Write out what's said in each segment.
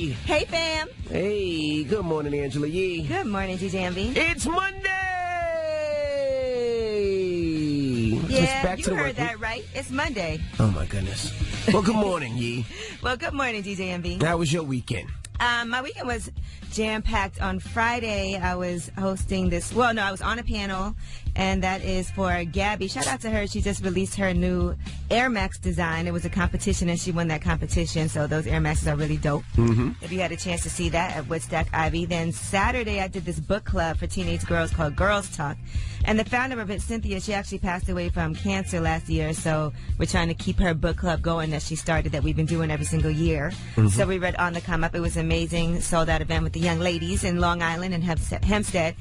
Yee. Hey, fam. Hey, good morning, Angela Yee. Good morning, DJ MV. It's Monday! Yeah, back you to the heard that right. It's Monday. Oh, my goodness. Well, good morning, Yee. Well, good morning, DJ MV. How was your weekend? My weekend was jam-packed. On Friday, I was hosting this. Well, no, I was on a panel, and that is for Gabby. Shout out to her. She just released her new Air Max design. It was a competition, and she won that competition, so those Air Maxes are really dope. Mm-hmm. If you had a chance to see that at Woodstock Ivy. Then Saturday, I did this book club for teenage girls called Girls Talk. And the founder of it, Cynthia, she actually passed away from cancer last year, so we're trying to keep her book club going that she started, that we've been doing every single year. Mm-hmm. So we read On the Come Up. It was amazing. Sold out event with the young ladies in Long Island and Hempstead.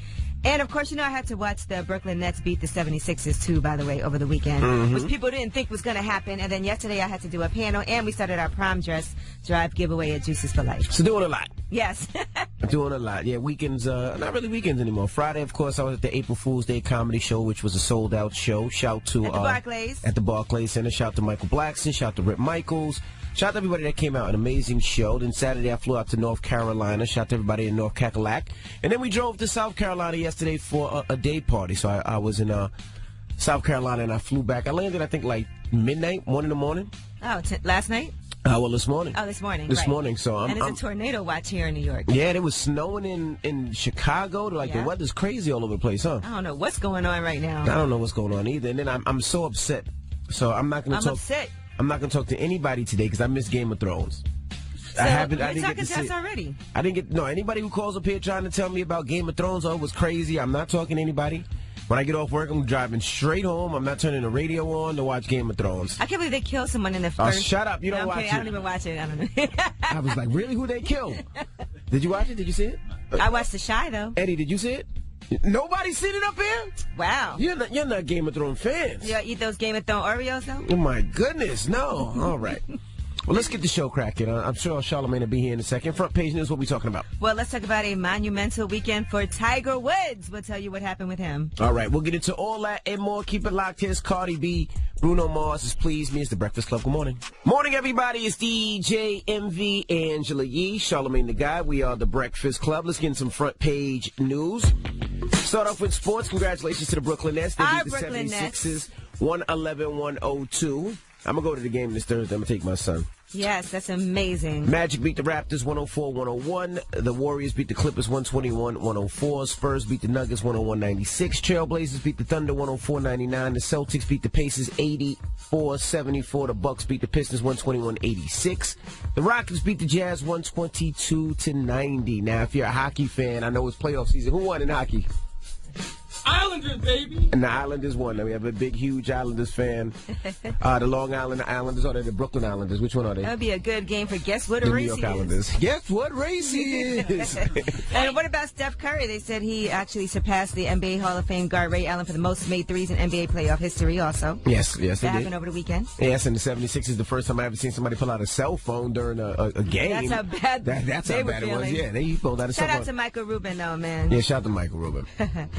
And, of course, you know, I had to watch the Brooklyn Nets beat the 76ers, too, by the way, over the weekend, mm-hmm. which people didn't think was going to happen. And then yesterday I had to do a panel, and we started our prom dress drive giveaway at Juices for Life. So doing a lot. Yes. Doing a lot. Yeah, weekends, not really weekends anymore. Friday, of course, I was at the April Fool's Day comedy show, which was a sold-out show. Shout to... At the Barclays. At the Barclays Center. Shout to Michael Blackson. Shout to Rip Michaels. Shout out to everybody that came out. An amazing show. Then Saturday I flew out to North Carolina. Shout out to everybody in North Cackalack. And then we drove to South Carolina yesterday for a day party. So I was in South Carolina and I flew back. I landed, I think, like midnight, 1 in the morning. Oh, last night? Well, this morning. Oh, this morning. This right. morning. So and it's a tornado watch here in New York. Yeah, it was snowing in Chicago. The weather's crazy all over the place, huh? I don't know what's going on right now. I don't know what's going on either. And then I'm so upset. So I'm not going to talk. I'm upset. I'm not going to talk to anybody today because I missed Game of Thrones. So I didn't get talking to to us see already. I didn't get anybody who calls up here trying to tell me about Game of Thrones. Oh, it was crazy. I'm not talking to anybody. When I get off work, I'm driving straight home. I'm not turning the radio on to watch Game of Thrones. I can't believe they killed someone in the first. Oh, shut up! You don't watch it. I don't even watch it. I don't know. I was like, really? Who they killed? Did you watch it? Did you see it? I watched The Shy though. Eddie, did you see it? Nobody seen it up here? Wow. You're not Game of Thrones fans. You eat those Game of Thrones Oreos though? Oh my goodness, no. All right. Well, let's get the show cracking. I'm sure Charlamagne will be here in a second. Front page news, what we talking about? Well, let's talk about a monumental weekend for Tiger Woods. We'll tell you what happened with him. All right, we'll get into all that and more. Keep it locked. Here's Cardi B. Bruno Mars is Please Me. It's the Breakfast Club. Good morning. Morning, everybody. It's DJ MV, Angela Yee, Charlamagne the Guy. We are the Breakfast Club. Let's get in some front page news. Start off with sports. Congratulations to the Brooklyn Nets. They beat the 76ers 111-102. I'm going to go to the game this Thursday. I'm going to take my son. Yes, that's amazing. Magic beat the Raptors 104-101. The Warriors beat the Clippers 121-104. Spurs beat the Nuggets 101-96. Trailblazers beat the Thunder 104-99. The Celtics beat the Pacers 84-74. The Bucks beat the Pistons 121-86. The Rockets beat the Jazz 122-90. Now, if you're a hockey fan, I know it's playoff season. Who won in hockey? Islanders, baby. And the Islanders won. We have a big, huge Islanders fan. The Long Island Islanders, or the Brooklyn Islanders? Which one are they? That would be a good game for Guess What the Race New York Islanders. Guess what race he is? And what about Steph Curry? They said he actually surpassed the NBA Hall of Fame guard Ray Allen for the most made threes in NBA playoff history also. Yes, they that did. happened over the weekend. Yes, and the 76 is the first time I ever seen somebody pull out a cell phone during a game. That's how bad that's how bad it was. Yeah, they pulled out a cell phone. Shout out to Michael Rubin, though, man. Yeah, shout out to Michael Rubin.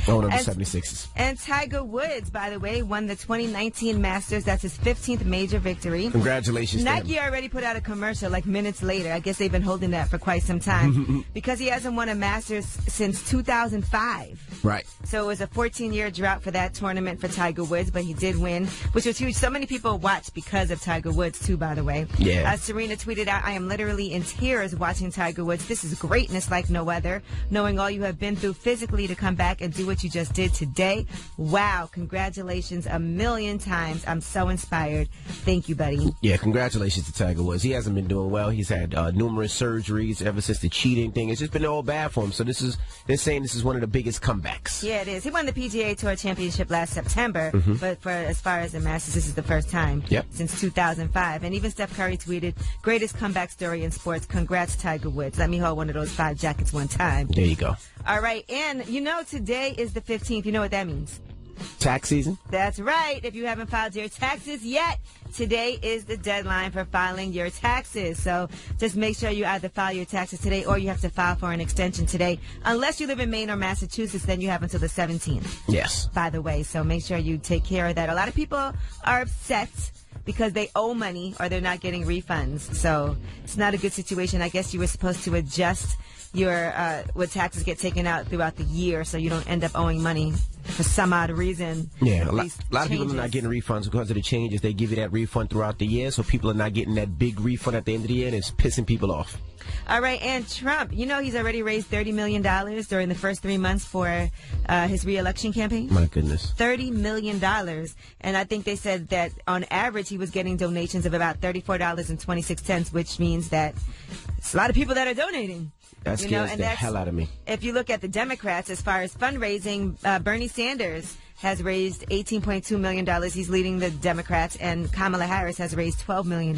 One of the 76ers. And Tiger Woods, by the way, won the 2019 Masters. That's his 15th major victory. Congratulations to him. Nike already put out a commercial like minutes later. I guess they've been holding that for quite some time because he hasn't won a Masters since 2005. Right. So it was a 14-year drought for that tournament for Tiger Woods, but he did win, which was huge. So many people watched because of Tiger Woods, too, by the way. Yeah. Serena tweeted out, I am literally in tears watching Tiger Woods. This is greatness like no other. Knowing all you have been through physically to come back and do what you just did today. Wow. Congratulations a million times. I'm so inspired. Thank you, buddy. Yeah, congratulations to Tiger Woods. He hasn't been doing well. He's had numerous surgeries ever since the cheating thing. It's just been all bad for him. So they're saying this is one of the biggest comebacks. Yeah, it is. He won the PGA Tour Championship last September, but for as far as the Masters, this is the first time since 2005. And even Steph Curry tweeted, greatest comeback story in sports. Congrats, Tiger Woods. Let me hold one of those 5 jackets one time. There you go. All right. And you know, today is the 15th. You know what that means? Tax season? That's right. If you haven't filed your taxes yet, today is the deadline for filing your taxes. So just make sure you either file your taxes today or you have to file for an extension today. Unless you live in Maine or Massachusetts, then you have until the 17th. Yes. By the way, so make sure you take care of that. A lot of people are upset because they owe money or they're not getting refunds. So it's not a good situation. I guess you were supposed to adjust your what taxes get taken out throughout the year so you don't end up owing money for some odd reason. Yeah, a lot of people are not getting refunds because of the changes. They give you that refund throughout the year, so people are not getting that big refund at the end of the year, and it's pissing people off. All right, and Trump, you know he's already raised $30 million during the first 3 months for his re-election campaign? My goodness. $30 million. And I think they said that on average he was getting donations of about $34.26, which means that it's a lot of people that are donating. That scares the hell out of me. If you look at the Democrats, as far as fundraising, Bernie Sanders has raised $18.2 million. He's leading the Democrats, and Kamala Harris has raised $12 million.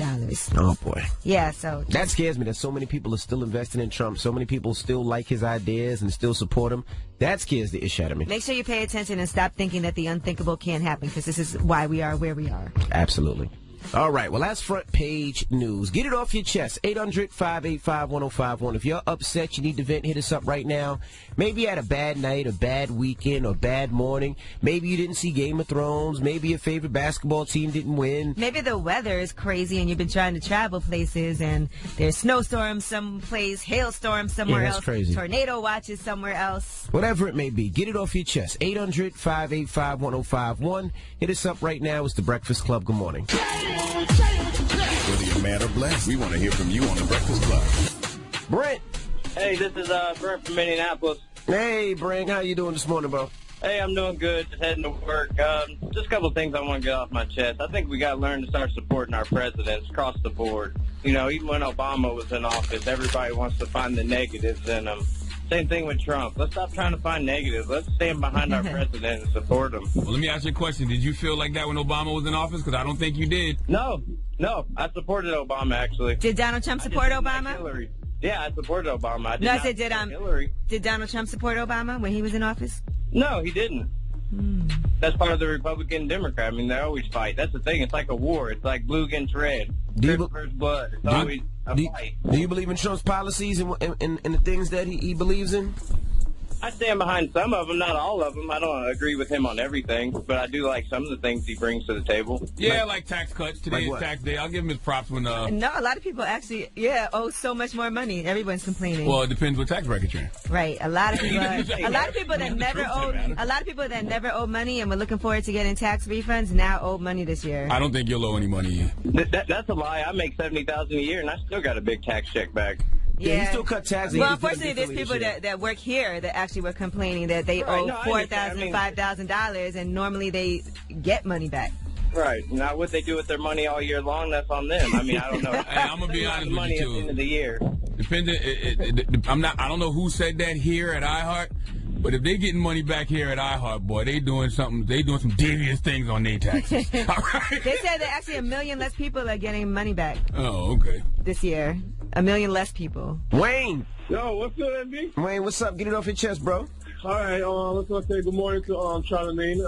Oh, boy. Yeah, so... That scares me that so many people are still investing in Trump. So many people still like his ideas and still support him. That scares the ish out of me. Make sure you pay attention and stop thinking that the unthinkable can't happen, because this is why we are where we are. Absolutely. All right, well, that's front page news. Get it off your chest. 800-585-1051. If you're upset, you need to vent, hit us up right now. Maybe you had a bad night, a bad weekend, or bad morning. Maybe you didn't see Game of Thrones. Maybe your favorite basketball team didn't win. Maybe the weather is crazy and you've been trying to travel places and there's snowstorms someplace, hailstorms somewhere else, crazy. Tornado watches somewhere else. Whatever it may be, get it off your chest. 800-585-1051. Hit us up right now. It's The Breakfast Club. Good morning. Whether you're mad or blessed, we want to hear from you on The Breakfast Club. Brent. Hey, this is Brent from Minneapolis. Hey, Brent. How you doing this morning, bro? Hey, I'm doing good. Just heading to work. Just a couple of things I want to get off my chest. I think we got to learn to start supporting our presidents across the board. You know, even when Obama was in office, everybody wants to find the negatives in him. Same thing with Trump. Let's stop trying to find negatives. Let's stand behind our president and support him. Well, let me ask you a question. Did you feel like that when Obama was in office? Because I don't think you did. No. I supported Obama, actually. Did Donald Trump support Obama? Like Hillary. Yeah, I supported Obama. I said, Hillary. Did Donald Trump support Obama when he was in office? No, he didn't. That's part of the Republican Democrat. I mean, they always fight. That's the thing. It's like a war. It's like blue against red. Versus blood. It's always a fight. Do you believe in Trump's policies and the things that he believes in? I stand behind some of them, not all of them. I don't agree with him on everything, but I do like some of the things he brings to the table. Yeah, like tax cuts. Today is tax day. I'll give him his props when... No, a lot of people actually, owe so much more money. Everyone's complaining. Well, it depends what tax bracket you're in. Right. A lot of people that never owed money and were looking forward to getting tax refunds now owe money this year. I don't think you'll owe any money. That's a lie. I make $70,000 a year, and I still got a big tax check back. Yeah, he still cut taxes. Well, unfortunately, there's people that work here that actually were complaining that they owe $4,000, $5,000, and normally they get money back. Right. Now, what they do with their money all year long, that's on them. I mean, I don't know. Hey, I'm gonna be honest with money you too. at the end of the year. I don't know who said that here at iHeart. But if they getting money back here at iHeart, boy, they doing some devious things on their taxes. All right? They said that actually 1 million less people are getting money back. Oh, okay. This year. 1 million less people. Wayne. Yo, what's up, MB? Wayne, what's up? Get it off your chest, bro. All right, let's go say good morning to Charlamagne.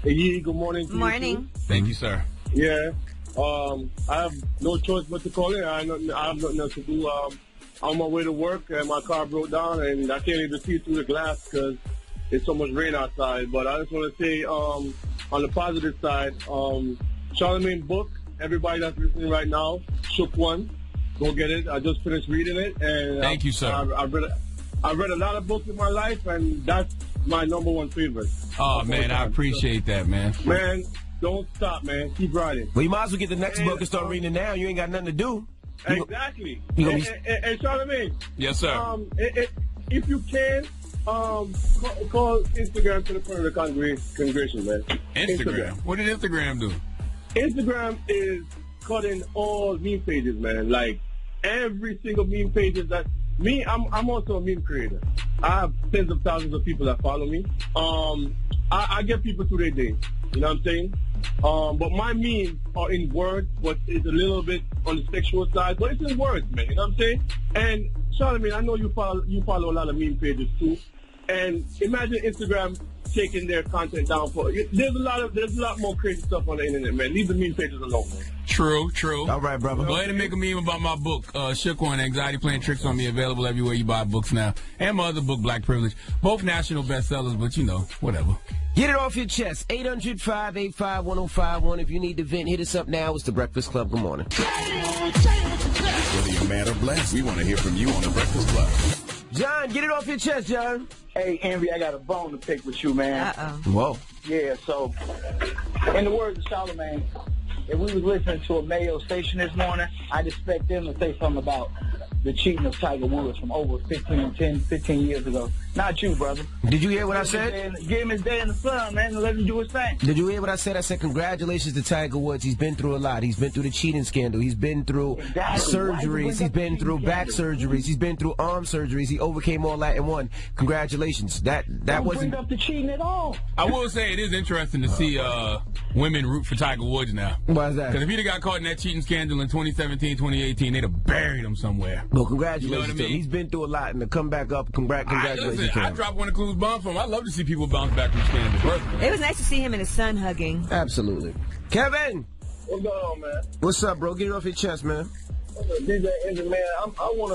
Good morning to morning. You. Thank you, sir. Yeah. I have no choice but to call in. I have nothing else to do. On my way to work, and my car broke down, and I can't even see through the glass because there's so much rain outside. But I just want to say, on the positive side, Charlamagne book, everybody that's listening right now, Shook One, go get it. I just finished reading it, and thank you, sir. I've read a lot of books in my life, and that's my number one favorite. Oh man, I appreciate that, man. Man, don't stop, man. Keep writing. Well, you might as well get the next book and start reading it now. You ain't got nothing to do. Exactly. And Charlamagne. Yes, sir. If you can, call Instagram to the front of the congregation, man. Instagram? What did Instagram do? Instagram is cutting all meme pages, man. Like every single meme pages that me. I'm also a meme creator. I have tens of thousands of people that follow me. I get people through their day. You know what I'm saying? But my memes are in words, but it's a little bit on the sexual side, but it's in words, man. You know what I'm saying? And Charlamagne, I know you follow a lot of meme pages too. And imagine Instagram taking their content down for there's a lot more crazy stuff on the internet, man. Leave the meme pages alone, man. True. All right, brother. Go ahead and make a meme about my book, Shook One, Anxiety Playing Tricks on Me, available everywhere you buy books now. And my other book, Black Privilege. Both national bestsellers, but whatever. Get it off your chest. 800-585-1051. If you need to vent, hit us up now. It's The Breakfast Club. Good morning. Whether you're mad or blessed, we want to hear from you on The Breakfast Club. John, get it off your chest, John. Hey, Envy, I got a bone to pick with you, man. Uh-oh. Whoa. Yeah, so, in the words of Charlamagne, if we was listening to a Mayo station this morning, I'd expect them to say something about the cheating of Tiger Woods from over 15 years ago. Not you, brother. Did you hear what I said? Give him his day in the sun, man, and let him do his thing. Did you hear what I said? I said congratulations to Tiger Woods. He's been through a lot. He's been through the cheating scandal. He's been through surgeries. He's been through back surgeries. He's been through arm surgeries. He overcame all that and won. Congratulations. That wasn't bring up the cheating at all. I will say it is interesting to see women root for Tiger Woods now. Why is that? Because if he'd have got caught in that cheating scandal in 2017, 2018, they'd have buried him somewhere. Well, congratulations You know what I to him. mean? He's been through a lot, and to come back up, congratulations to I him. dropped one of Clues bombs for him. I love to see people bounce back from scandals. Personally. It was nice to see him and his son hugging. Absolutely. Kevin, What's going on, man? what's up, bro? Get it off your chest, man. DJ Envy, man, I want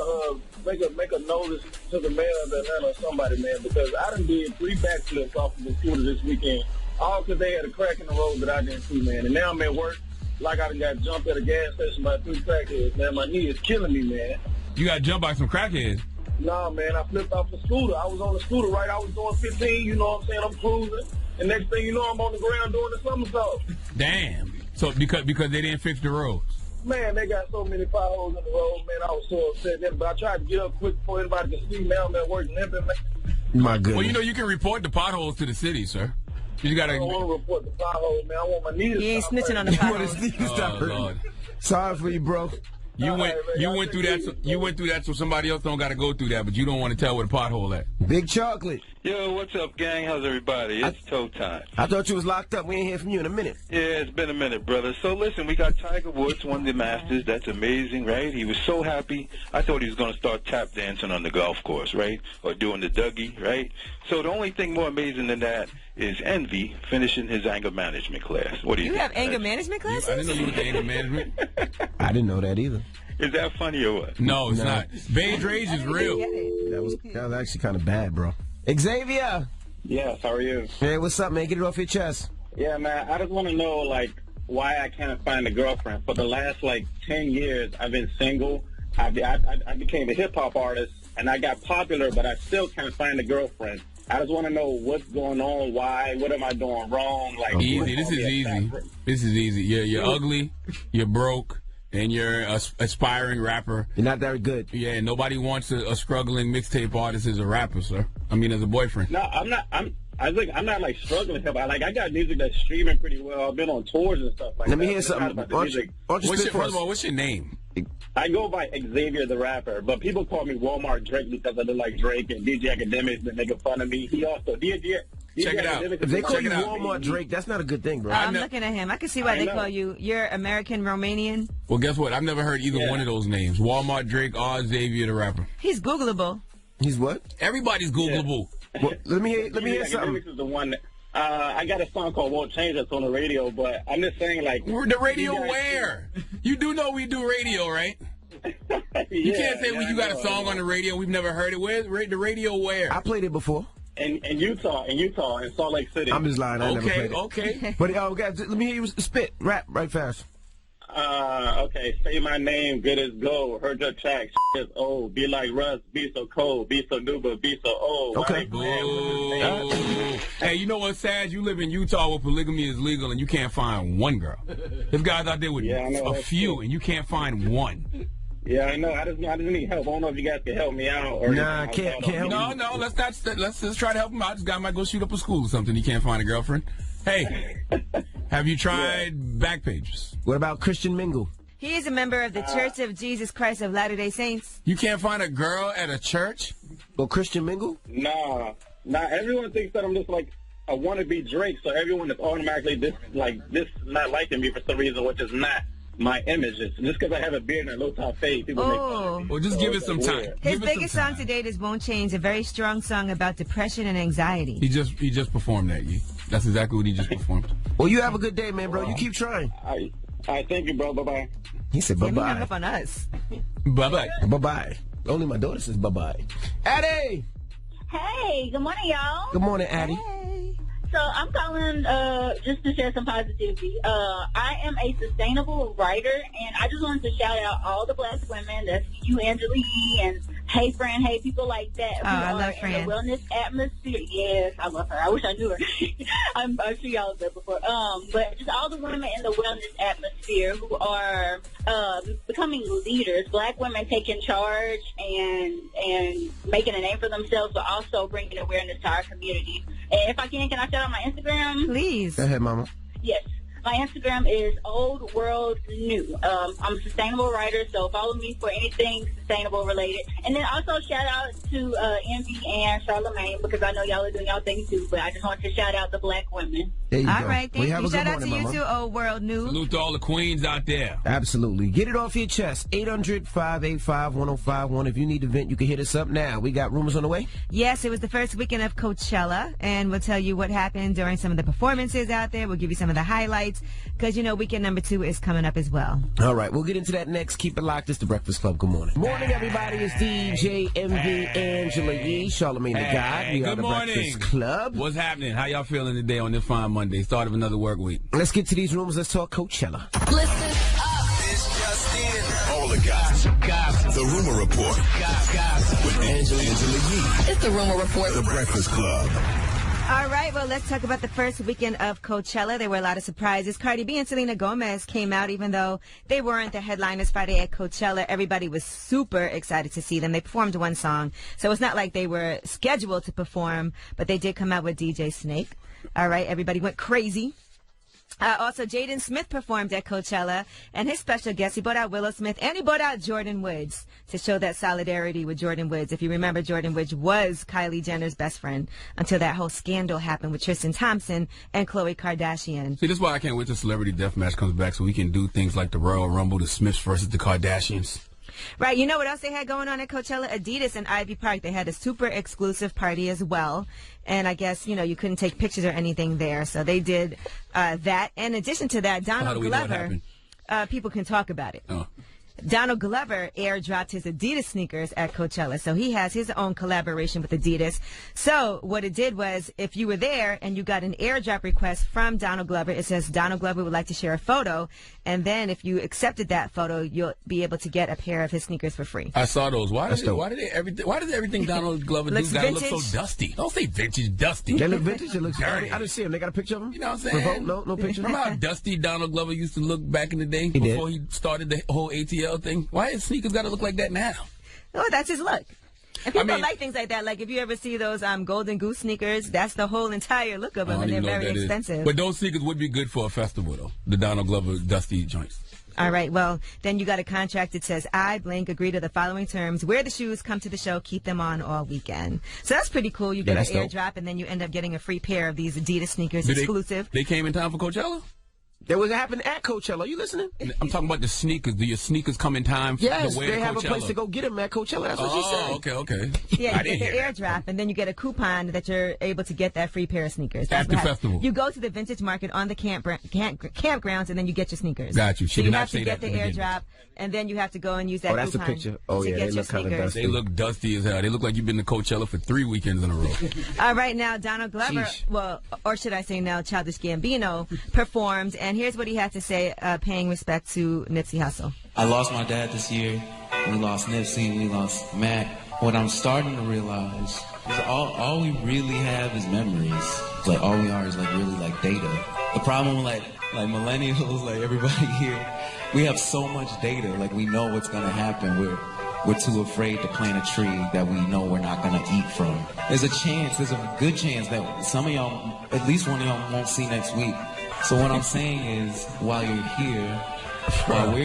to make a notice to the mayor of Atlanta or somebody, man, because I done did 3 backflips off of the scooter this weekend, all because they had a crack in the road that I didn't see, man. And now I'm at work like I done got jumped at a gas station by 3 crackheads, man. My knee is killing me, man. You got jumped by some crackheads. Nah, man, I flipped off the scooter. I was on the scooter, right? I was doing 15, you know what I'm saying? I'm cruising. And next thing you know, I'm on the ground doing the somersault. Damn. So because they didn't fix the roads. Man, they got so many potholes in the road, man. I was so upset. But I tried to get up quick before anybody could see. Now I'm at work limping, man. My goodness. Well, you can report the potholes to the city, sir. You just I don't gotta. want to report the potholes, man. I want my knee to He ain't stop snitching on the You want potholes. his knee to stop hurting. Lord. Sorry for you, bro. You All went right, man. through that. You went through that, so somebody else don't got to go through that. But you don't want to tell where the pothole at. Big chocolate. Yo, what's up, gang? How's everybody? It's toe time. I thought you was locked up. We ain't hear from you in a minute. Yeah, it's been a minute, brother. So listen, we got Tiger Woods won the Masters. That's amazing, right? He was so happy. I thought he was going to start tap dancing on the golf course, right? Or doing the Dougie, right? So the only thing more amazing than that is Envy finishing his anger management class. What do you You think? have anger management classes? I didn't know you were anger management. I didn't know that either. Is that funny or what? No, it's not. Beige rage is real. That was actually kind of bad, bro. Xavier. Yes, how are you? Hey, what's up, man? Get it off your chest. Yeah, man, I just want to know, like, why I can't find a girlfriend. For the last, 10 years, I've been single. I became a hip-hop artist, and I got popular, but I still can't find a girlfriend. I just want to know what's going on, why, what am I doing wrong? Like, Easy. This is easy. This is easy. You're ugly. You're broke. And you're an aspiring rapper. You're not that good. Yeah, nobody wants a struggling mixtape artist as a rapper, sir. I mean, as a boyfriend. No, I'm not. I'm not struggling hip hop. I got music that's streaming pretty well. I've been on tours and stuff like that. Let me hear It's not something. about the Why music. don't you spit for First us? of all, what's your name? I go by Xavier the rapper, but people call me Walmart Drake because I look like Drake, and DJ Academics been making fun of me. He also DJ Check it out. Academics If they is call like- you it out. Walmart Drake, that's not a good thing, bro. I'm looking at him. I can see why I they know. call you. You're American Romanian. Well, guess what? I've never heard either Yeah. one of those names. Walmart, Drake, or Xavier the rapper. He's Googleable. He's what? Everybody's Googleable. Well, let me hear DJ something. Academics is the one that, I got a song called Won't Change that's on the radio, but I'm just saying, like... The radio you guys- where? You do know we do radio, right? You can't say you got a song on the radio we've never heard it. Where's the radio where? I played it before. In Utah, in Salt Lake City. I'm just lying. I never played it. Okay. But guys, let me hear you spit, rap, right fast. Okay, say my name, good as gold. Heard your track, is old. Be like Russ, be so cold. Be so new, but be so old. Okay. Boo. Hey, you know what's sad? You live in Utah where polygamy is legal and you can't find one girl. There's guys out there with Yeah, I know, a that's few true. and you can't find one. Yeah, I know. I just need help. I don't know if you guys can help me out. Or Nah, anything. can't help No, let's just try to help him out. This guy might go shoot up a school or something. He can't find a girlfriend. Hey, have you tried Backpages? What about Christian Mingle? He is a member of the Church of Jesus Christ of Latter-day Saints. You can't find a girl at a church? Or Christian Mingle? Nah. Everyone thinks that I'm just like a wannabe Drake, so everyone is automatically this not liking me for some reason, which is not my image. It's just because I have a beard and a low-top fade, people make fun of me. Well, just give it some time. His Give it biggest some song time. to date is Won't Change, a very strong song about depression and anxiety. He just performed that. That's exactly what he just performed. Well, you have a good day, man, bro. You keep trying. All right, thank you, bro. Bye-bye. He said He hung bye-bye. up on us. Bye-bye. Bye-bye. Only my daughter says bye-bye. Addie! Hey, good morning, y'all. Good morning, Addie. Hey. So I'm calling just to share some positivity. I am a sustainable writer, and I just wanted to shout out all the Black women. That's you, Angela Yee, and Hey Fran, Hey, people like that who I are love in Fran. the wellness atmosphere. Yes, I love her. I wish I knew her. I'm sure y'all have said before. But just all the women in the wellness atmosphere who are becoming leaders. Black women taking charge and making a name for themselves, but also bringing awareness to our community. And if I can I shout out my Instagram? Please. Go ahead, Mama. Yes. My Instagram is Old World New. I'm a sustainable writer, so follow me for anything sustainable related. And then also shout out to Envy and Charlamagne, because I know y'all are doing y'all thing too, but I just wanted to shout out the Black women. There you All go. right, Well, thank have you. a good Shout out to morning, you Mama. too, Old World New. Salute to all the queens out there. Absolutely. Get it off your chest. 800-585-1051. If you need to vent, you can hit us up now. We got rumors on the way. Yes, it was the first weekend of Coachella, and we'll tell you what happened during some of the performances out there. We'll give you some of the highlights, because, you know, weekend number 2 is coming up as well. All right, we'll get into that next. Keep it locked. It's The Breakfast Club. Good morning. Morning, everybody. It's DJ MV, Angela Yee, Charlamagne the God. We are good The morning. Breakfast Club. What's happening? How y'all feeling today on this fine Monday? Start of another work week. Let's get to these rumors. Let's talk Coachella. Listen up. It's just in. All the gossip. The Rumor Report. With Angela Yee. It's the Rumor Report. The Breakfast Club. All right, well, let's talk about the first weekend of Coachella. There were a lot of surprises. Cardi B and Selena Gomez came out, even though they weren't the headliners Friday at Coachella. Everybody was super excited to see them. They performed one song, so it's not like they were scheduled to perform, but they did come out with DJ Snake. All right, everybody went crazy. Also, Jaden Smith performed at Coachella, and his special guest, he brought out Willow Smith, and he brought out Jordan Woods to show that solidarity with Jordan Woods. If you remember, Jordan Woods was Kylie Jenner's best friend until that whole scandal happened with Tristan Thompson and Khloe Kardashian. See, this is why I can't wait till Celebrity Deathmatch comes back so we can do things like the Royal Rumble, the Smiths versus the Kardashians. Right, you know what else they had going on at Coachella? Adidas and Ivy Park. They had a super exclusive party as well. And I guess, you know, you couldn't take pictures or anything there. So they did that. In addition to that, Donald Glover, people can talk about it. Oh. Donald Glover airdropped his Adidas sneakers at Coachella. So he has his own collaboration with Adidas. So what it did was, if you were there and you got an airdrop request from Donald Glover, it says Donald Glover would like to share a photo. And then if you accepted that photo, you'll be able to get a pair of his sneakers for free. I saw those. Why does everything Donald Glover do gotta look so dusty? Don't say vintage, dusty. They look vintage. It looks dirty. I didn't see them. They got a picture of them? You know what I'm saying? No picture. Remember how dusty Donald Glover used to look back in the day before he started the whole ATL thing? Why his sneakers got to look like that now? Oh, that's his look. And people like things like that. Like if you ever see those Golden Goose sneakers, that's the whole entire look of them, and they're very expensive. But those sneakers would be good for a festival, though. The Donald Glover dusty joints. All right, well, then you got a contract that says, I, blank, agree to the following terms. Wear the shoes, come to the show, keep them on all weekend. So that's pretty cool. You get an airdrop, and then you end up getting a free pair of these Adidas sneakers, exclusive. They came in time for Coachella? That was happening at Coachella. Are you listening? I'm talking about the sneakers. Do your sneakers come in time to wear to Coachella? Yes, they have a place to go get them at Coachella. That's what she said. Okay. Yeah, you get the airdrop, and then you get a coupon that you're able to get that free pair of sneakers. At the festival. You go to the vintage market on the campgrounds, and then you get your sneakers. Got you. So you have to get the airdrop, and then you have to go and use that coupon. Oh, that's a picture. Oh, yeah, they look kind of dusty. They look dusty as hell. They look like you've been to Coachella for 3 weekends in a row. All right, now Donald Glover, well, or should I say now Childish Gambino, performed, and here's what he had to say, paying respect to Nipsey Hussle. I lost my dad this year. We lost Nipsey. We lost Matt. What I'm starting to realize is all we really have is memories. Like all we are is like really like data. The problem like millennials, like everybody here, we have so much data. Like we know what's gonna happen. We're too afraid to plant a tree that we know we're not gonna eat from. There's a good chance that some of y'all, at least one of y'all, won't see next week. So what I'm saying is, while we're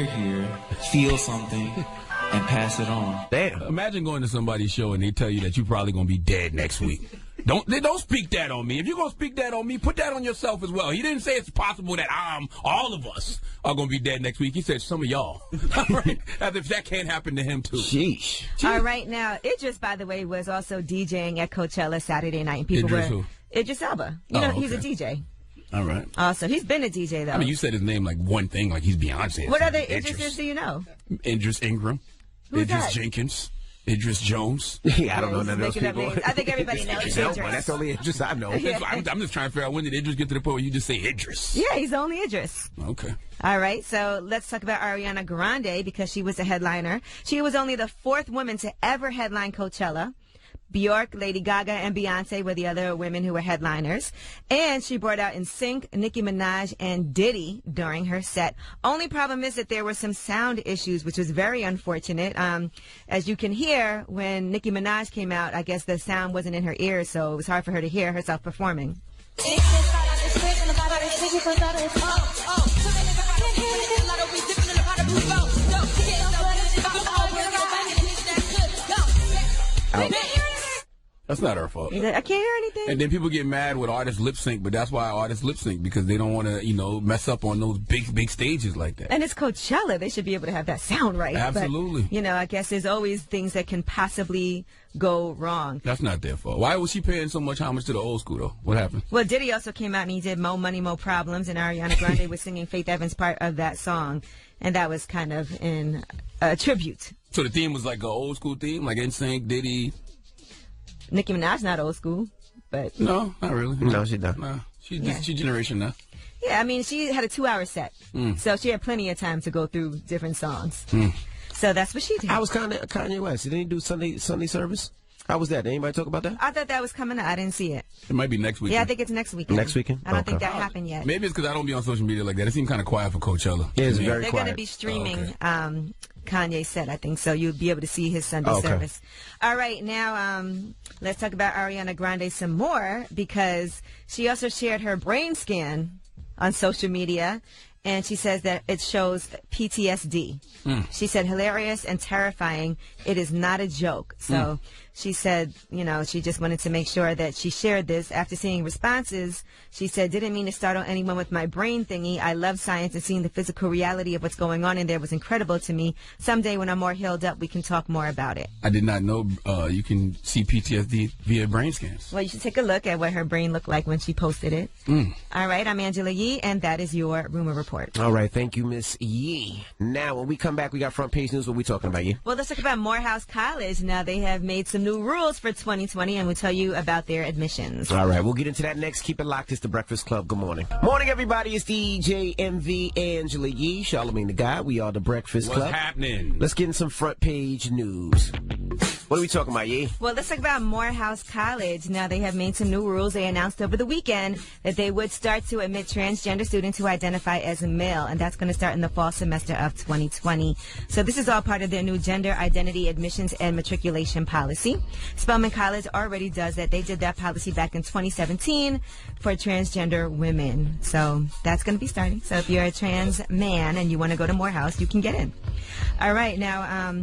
here, feel something and pass it on. Damn. Imagine going to somebody's show and they tell you that you're probably going to be dead next week. Don't speak that on me. If you're going to speak that on me, put that on yourself as well. He didn't say it's possible that all of us are going to be dead next week. He said some of y'all. As if that can't happen to him too. Sheesh. All right, now, Idris, by the way, was also DJing at Coachella Saturday night. People Idris who? Idris Elba. You know, he's a DJ. All right. Also, he's been a DJ, though. I mean, you said his name like one thing, like he's Beyonce. What other Idrises do you know? Idris Ingram. Who's Idris that? Jenkins. Idris Jones. Yeah, I don't know none of those making up people. names. I think everybody knows Idris. That's the only Idris I know. Yeah. I'm just trying to figure out, when did Idris get to the point where you just say Idris? Yeah, he's only Idris. Okay. All right, so let's talk about Ariana Grande because she was a headliner. She was only the fourth woman to ever headline Coachella. Bjork, Lady Gaga, and Beyonce were the other women who were headliners. And she brought out NSYNC, Nicki Minaj, and Diddy during her set. Only problem is that there were some sound issues, which was very unfortunate. As you can hear, when Nicki Minaj came out, I guess the sound wasn't in her ears, so it was hard for her to hear herself performing. That's not her fault. I can't hear anything. And then people get mad when artists lip sync, but that's why artists lip sync, because they don't want to, mess up on those big stages like that. And it's Coachella. They should be able to have that sound right. Absolutely. But, I guess there's always things that can possibly go wrong. That's not their fault. Why was she paying so much homage to the old school, though? What happened? Well, Diddy also came out and he did Mo Money, Mo Problems, and Ariana Grande was singing Faith Evans' part of that song, and that was kind of in a tribute. So the theme was like an old school theme, like NSYNC, Diddy. Nicki Minaj not old school, but no, not really. No, she's not. No, she's generation now. Yeah, I mean, she had a 2-hour set, so she had plenty of time to go through different songs. So that's what she did. How was Kanye West? Did he do Sunday service? How was that? Did anybody talk about that? I thought that was coming up. I didn't see it. It might be next weekend. Yeah, I think it's next weekend. Next weekend? I don't think that happened yet. Maybe it's because I don't be on social media like that. It seemed kind of quiet for Coachella. Yeah, it's very They're quiet. going to be streaming Kanye's set, I think, so you'll be able to see his Sunday service. All right, now let's talk about Ariana Grande some more, because she also shared her brain scan on social media, and she says that it shows PTSD. She said, hilarious and terrifying. It is not a joke. So she said, she just wanted to make sure that she shared this. After seeing responses, she said, didn't mean to startle anyone with my brain thingy. I love science, and seeing the physical reality of what's going on in there was incredible to me. Someday when I'm more healed up, we can talk more about it. I did not know you can see PTSD via brain scans. Well, you should take a look at what her brain looked like when she posted it. All right, I'm Angela Yee, and that is your Rumor Report. All right, thank you, Miss Yee. Now, when we come back, we got front page news. What we talking about, Yee? Well, let's talk about Morehouse College. Now, they have made some new rules for 2020, and we'll tell you about their admissions. All right, we'll get into that next. Keep it locked. It's the Breakfast Club. Good morning. Morning, everybody. It's DJ MV, Angela Yee, Charlamagne the Guy. We are the Breakfast Club. What's happening? Let's get in some front page news. What are we talking about, Yee? Well, let's talk about Morehouse College. Now, they have made some new rules. They announced over the weekend that they would start to admit transgender students who identify as male, and that's going to start in the fall semester of 2020. So this is all part of their new gender identity admissions and matriculation policy. Spelman College already does that. They did that policy back in 2017 for transgender women. So that's going to be starting. So if you're a trans man and you want to go to Morehouse, you can get in. All right. Now,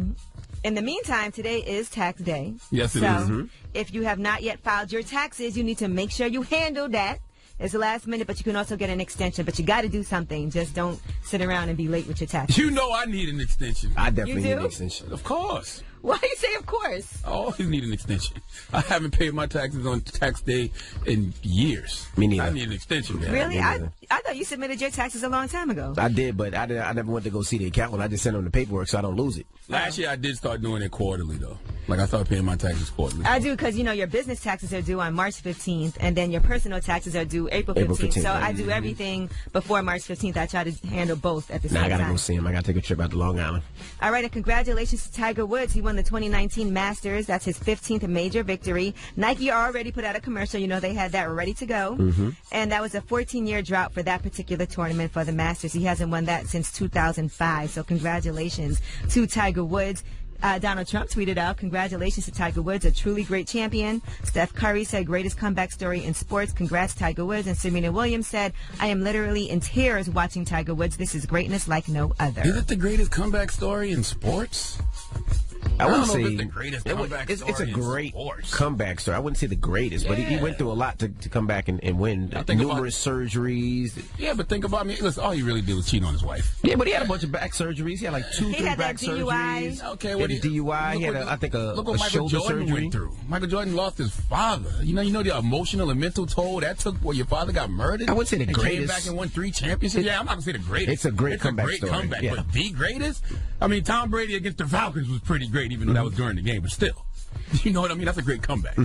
in the meantime, today is tax day. Yes, it is. So if you have not yet filed your taxes, you need to make sure you handle that. It's the last minute, but you can also get an extension. But you got to do something. Just don't sit around and be late with your taxes. You know I need an extension. I definitely You do? need an extension. Of course. Why you say of course? I always need an extension. I haven't paid my taxes on tax day in years. Me neither. I need an extension, man. Really? me I neither. thought you submitted your taxes a long time ago. I did, but I never went to go see the accountant. I just sent them the paperwork so I don't lose it. Last year I did start doing it quarterly, though. Like I started paying my taxes quarterly. I do, because, your business taxes are due on March 15th, and then your personal taxes are due April 15th. So I do everything before March 15th. I try to handle both at the same Now time. I got to go see him. I got to take a trip out to Long Island. All right, and congratulations to Tiger Woods. He won the 2019 Masters. That's his 15th major victory. Nike already put out a commercial. They had that ready to go. And that was a 14-year drought for that particular tournament for the Masters. He hasn't won that since 2005. So congratulations to Tiger Woods. Donald Trump tweeted out, congratulations to Tiger Woods, a truly great champion. Steph Curry said, greatest comeback story in sports. Congrats, Tiger Woods. And Serena Williams said, I am literally in tears watching Tiger Woods. This is greatness like no other. Is it the greatest comeback story in sports? I don't wouldn't know say if it's the greatest comeback it's a story in great sports. comeback story. I wouldn't say the greatest, but he went through a lot to come back and win. Numerous surgeries. Yeah, but think about me. Listen, all he really did was cheat on his wife. Yeah, but he had a bunch of back surgeries. He had like 2, 3 back surgeries. Okay, he had a DUI. He had, I think, a shoulder Jordan surgery. went through. Michael Jordan lost his father. You know the emotional and mental toll that took where your father got murdered. I would say the greatest. Came back and won 3 championships. Yeah, I'm not gonna say the greatest. It's a great comeback story. Comeback, yeah. But the greatest. I mean, Tom Brady against the Falcons was pretty great, even though that was during the game. But still, you know what I mean? That's a great comeback.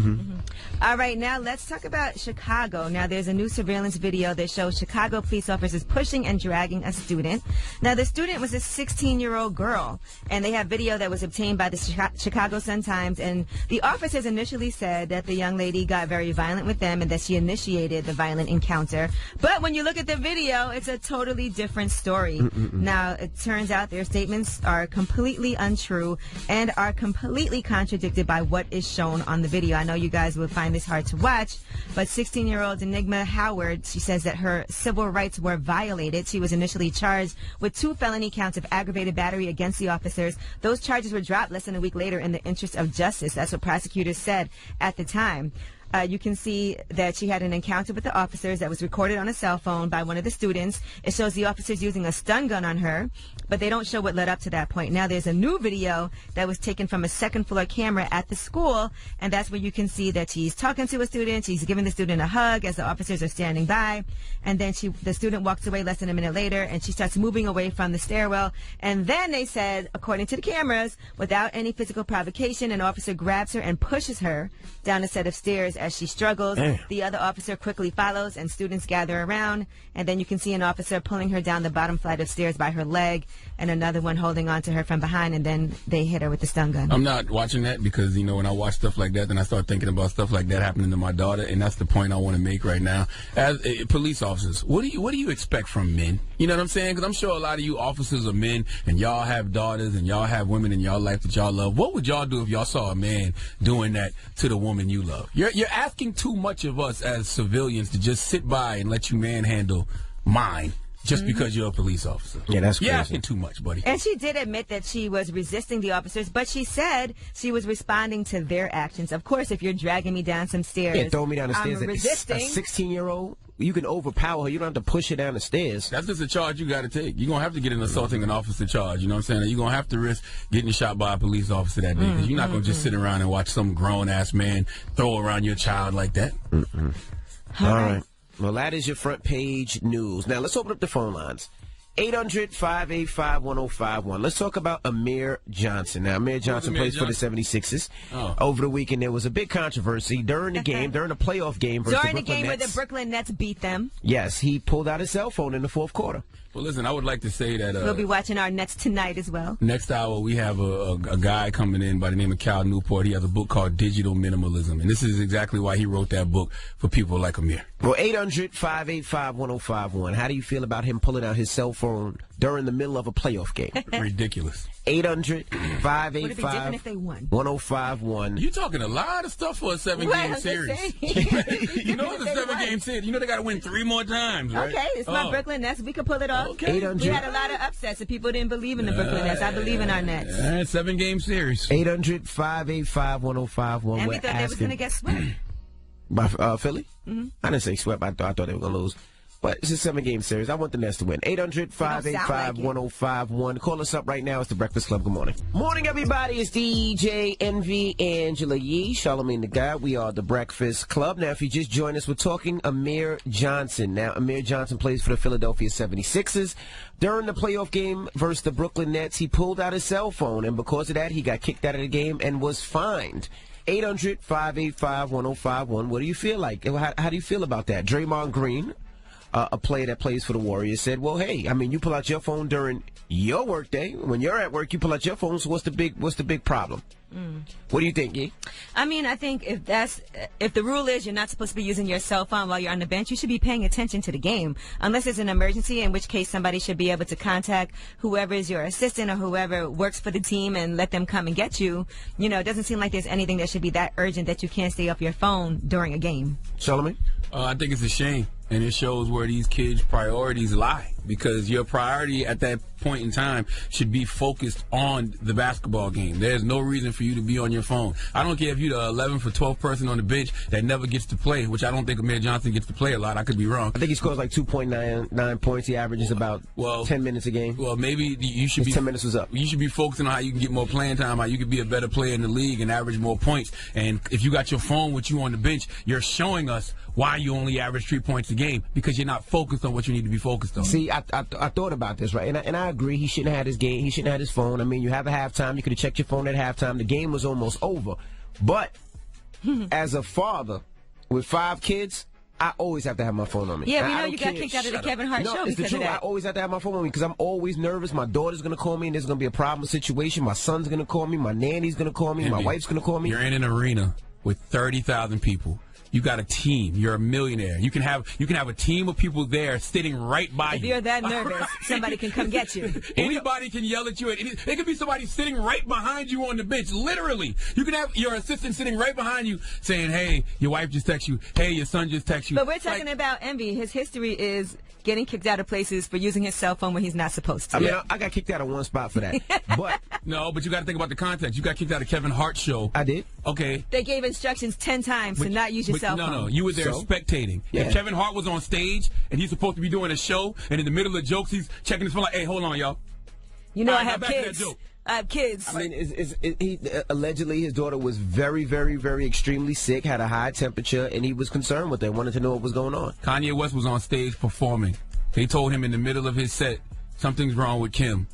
All right, now let's talk about Chicago. Now, there's a new surveillance video that shows Chicago police officers pushing and dragging a student. Now, the student was a 16-year-old girl, and they have video that was obtained by the Chicago Sun-Times, and the officers initially said that the young lady got very violent with them and that she initiated the violent encounter. But when you look at the video, it's a totally different story. Now, it turns out their statements are completely untrue and are completely contradicted by what is shown on the video. I know you guys will find this hard to watch, but 16-year-old Enigma Howard, she says that her civil rights were violated. She was initially charged with 2 felony counts of aggravated battery against the officers. Those charges were dropped less than a week later in the interest of justice. That's what prosecutors said at the time. You can see that she had an encounter with the officers that was recorded on a cell phone by one of the students. It shows the officers using a stun gun on her, but they don't show what led up to that point. Now, there's a new video that was taken from a second-floor camera at the school, and that's where you can see that she's talking to a student. She's giving the student a hug as the officers are standing by, and then the student walks away less than a minute later, and she starts moving away from the stairwell. And then they said, according to the cameras, without any physical provocation, an officer grabs her and pushes her down a set of stairs. As she struggles, the other officer quickly follows and students gather around, and then you can see an officer pulling her down the bottom flight of stairs by her leg and another one holding on to her from behind, and then they hit her with the stun gun. I'm not watching that because, when I watch stuff like that, then I start thinking about stuff like that happening to my daughter, and that's the point I want to make right now. As police officers, what do you expect from men? You know what I'm saying? Because I'm sure a lot of you officers are men, and y'all have daughters, and y'all have women in y'all life that y'all love. What would y'all do if y'all saw a man doing that to the woman you love? You're asking too much of us as civilians to just sit by and let you manhandle mine just because you're a police officer. Yeah, that's crazy. You're asking too much, buddy. And she did admit that she was resisting the officers, but she said she was responding to their actions. Of course, if you're dragging me down some stairs, throw me down the stairs. I'm resisting. A 16-year-old, you can overpower her. You don't have to push her down the stairs. That's just a charge you got to take. You're going to have to get an assaulting an officer charge. You know what I'm saying? You're going to have to risk getting shot by a police officer that day because you're not going to just sit around and watch some grown-ass man throw around your child like that. All right. Well, that is your front page news. Now, let's open up the phone lines. 800-585-1051. Let's talk about Amir Johnson. Now, Amir Johnson plays for the 76ers. Over the weekend, there was a big controversy during the game, during the playoff game versus during the the Brooklyn game Nets. where the Brooklyn Nets beat them. Yes, he pulled out his cell phone in the fourth quarter. Well, listen, I would like to say that We'll be watching our Nets tonight as well. Next hour, we have a guy coming in by the name of Cal Newport. He has a book called Digital Minimalism, and this is exactly why he wrote that book for people like Amir. Well, 800-585-1051. How do you feel about him pulling out his cell phone during the middle of a playoff game? Ridiculous. 800-585-1051. You're talking a lot of stuff for a 7-game series. You know it's a 7-game series. You know they got to win 3 more times, right? Okay, it's my Brooklyn Nets. We could pull it off. Okay. We had a lot of upsets, and people didn't believe in the Brooklyn Nets. I believe in our Nets. 7-game series. 800-585-1051. And we thought they was going to get swept. By Philly? I didn't say swept. I thought they were going to lose. But it's a 7-game series. I want the Nets to win. 800-585-1051. Call us up right now. It's the Breakfast Club. Good morning. Morning, everybody. It's DJ Envy, Angela Yee, Charlamagne the Guy. We are the Breakfast Club. Now, if you just joined us, we're talking Amir Johnson. Now, Amir Johnson plays for the Philadelphia 76ers. During the playoff game versus the Brooklyn Nets, he pulled out his cell phone, and because of that, he got kicked out of the game and was fined. 800-585-1051. What do you feel like? How do you feel about that? Draymond Green, a player that plays for the Warriors, said, well, hey, I mean, you pull out your phone during your work day. When you're at work, you pull out your phone, so what's the big problem? What do you think, Yee? I mean, I think if the rule is you're not supposed to be using your cell phone while you're on the bench, you should be paying attention to the game. Unless it's an emergency, in which case somebody should be able to contact whoever is your assistant or whoever works for the team and let them come and get you. You know, it doesn't seem like there's anything that should be that urgent that you can't stay off your phone during a game. Charlamagne? I think it's a shame, and it shows where these kids' priorities lie. because your priority at that point in time should be focused on the basketball game. There's no reason for you to be on your phone. I don't care if you're the 11 for 12 person on the bench that never gets to play, which I don't think Amir Johnson gets to play a lot. I could be wrong. I think he scores like 2.9 points. He averages about 10 minutes a game. Well, maybe you should His 10 minutes was up. You should be focusing on how you can get more playing time, how you can be a better player in the league and average more points. And if you got your phone with you on the bench, you're showing us why you only average 3 points a game, because you're not focused on what you need to be focused on. See, I thought about this, right? And I agree. He shouldn't have had his game. He shouldn't have had his phone. I mean, you have a halftime. You could have checked your phone at halftime. The game was almost over. But as a father with 5 kids, I always have to have my phone on me. Yeah, we know you got kicked out of the Kevin Hart show it's the because truth. of that. I always have to have my phone on me because I'm always nervous. My daughter's going to call me and there's going to be a problem situation. My son's going to call me. My nanny's going to call me. My wife's going to call me. You're in an arena with 30,000 people. You got a team. You're a millionaire. You can have a team of people there sitting right by you. If you're that nervous, somebody can come get you. Anybody can yell at you. It could be somebody sitting right behind you on the bench. Literally, you can have your assistant sitting right behind you saying, "Hey, your wife just texted you. Hey, your son just texted you." But we're talking about Envy. His history is getting kicked out of places for using his cell phone when he's not supposed to. I mean, I got kicked out of one spot for that. But you got to think about the context. You got kicked out of Kevin Hart's show. I did. Okay. They gave instructions 10 times to not use your cell phone. No, you were there spectating. Yeah. If Kevin Hart was on stage and he's supposed to be doing a show, and in the middle of jokes he's checking his phone like, "Hey, hold on, y'all. You know, All I right, have now back to that kids. joke." I have kids. I mean, he allegedly his daughter was very, very, very extremely sick, had a high temperature, and he was concerned with her, wanted to know what was going on. Kanye West was on stage performing. They told him in the middle of his set, something's wrong with Kim.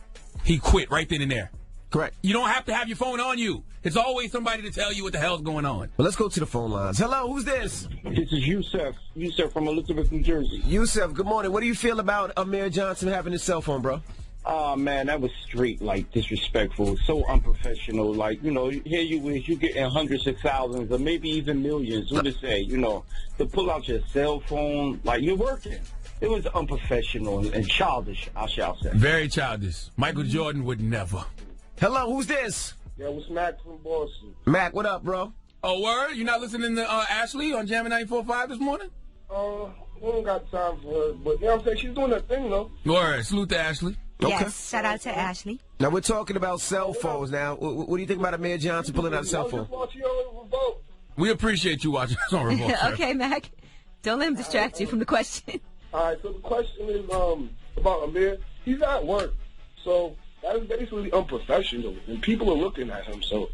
He quit right then and there. Correct. You don't have to have your phone on you. It's always somebody to tell you what the hell's going on. Well, let's go to the phone lines. Hello, who's this? This is Yusef. Yusef from Elizabeth, New Jersey. Yusef, good morning. What do you feel about Amir Johnson having his cell phone, bro? Oh, man, that was straight, disrespectful, so unprofessional. Here you getting hundreds of thousands or maybe even millions, to say, to pull out your cell phone, you're working. It was unprofessional and childish, I shall say. Very childish. Michael Jordan would never. Hello, who's this? Yeah, it's Mac from Boston. Mac, what up, bro? Oh, word? You not listening to Ashley on Jammin' 94.5 this morning? We don't got time for her, but you know what I'm saying? She's doing her thing, though. Word. Salute to Ashley. Yes, shout out to Ashley. Now, we're talking about cell phones now. What do you think about Amir Johnson pulling out a cell phone? We appreciate you watching us on Revolt. Okay, Mac. Don't let him distract you from the question. All right, so the question is about Amir. He's at work, so that is basically unprofessional, and people are looking at him, so...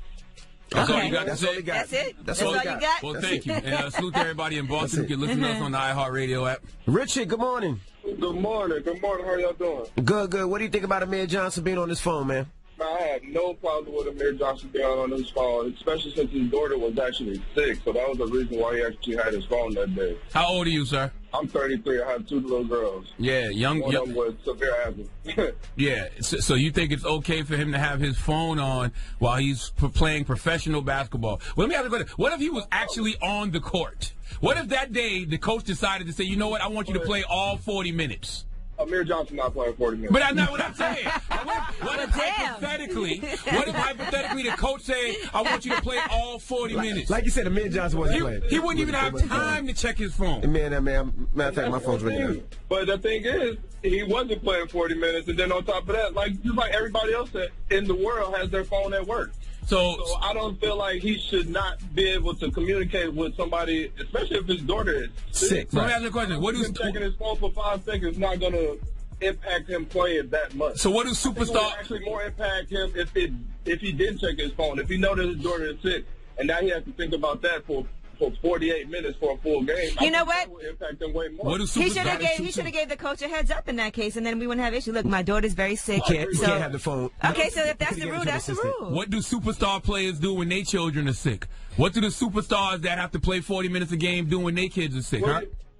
That's all you got to say? That's it? That's all you got? Well, thank you. And salute to everybody in Boston who can listen to us on the iHeartRadio app. Richard, good morning. Good morning. Good morning. How y'all doing? Good, good. What do you think about Amir Johnson being on his phone, man? I have no problem with Amir Johnson being on his phone, especially since his daughter was actually sick, so that was the reason why he actually had his phone that day. How old are you, sir? I'm 33. I have 2 little girls. Yeah, young. One of them with severe asthma. Yeah, so you think it's okay for him to have his phone on while he's playing professional basketball? Well, let me ask you a question. What if he was actually on the court? What if that day the coach decided to say, you know what, I want you to play all 40 minutes? Amir Johnson not playing 40 minutes. But that's not what I'm saying. What if hypothetically the coach said, I want you to play all 40 minutes? Like you said, Amir Johnson wasn't playing. He wouldn't even have time to check his phone. Man, matter of fact, my phone's ready now. But the thing is, he wasn't playing 40 minutes, and then on top of that, just like everybody else in the world has their phone at work. So I don't feel like he should not be able to communicate with somebody, especially if his daughter is sick. So let me ask you a question. What is checking his phone for 5 seconds not going to impact him playing that much? So what do superstar? It would actually more impact him if he didn't check his phone. If he know that his daughter is sick, and now he has to think about that for 48 minutes for a full game. You know what? That would impact him way more. What do He should have gave the coach a heads up in that case, and then we wouldn't have issue. Look, my daughter's very sick. You can't have the phone. Okay, so if that's the rule, that's the rule. What do superstar players do when their children are sick? What do the superstars that have to play 40 minutes a game do when their kids are sick?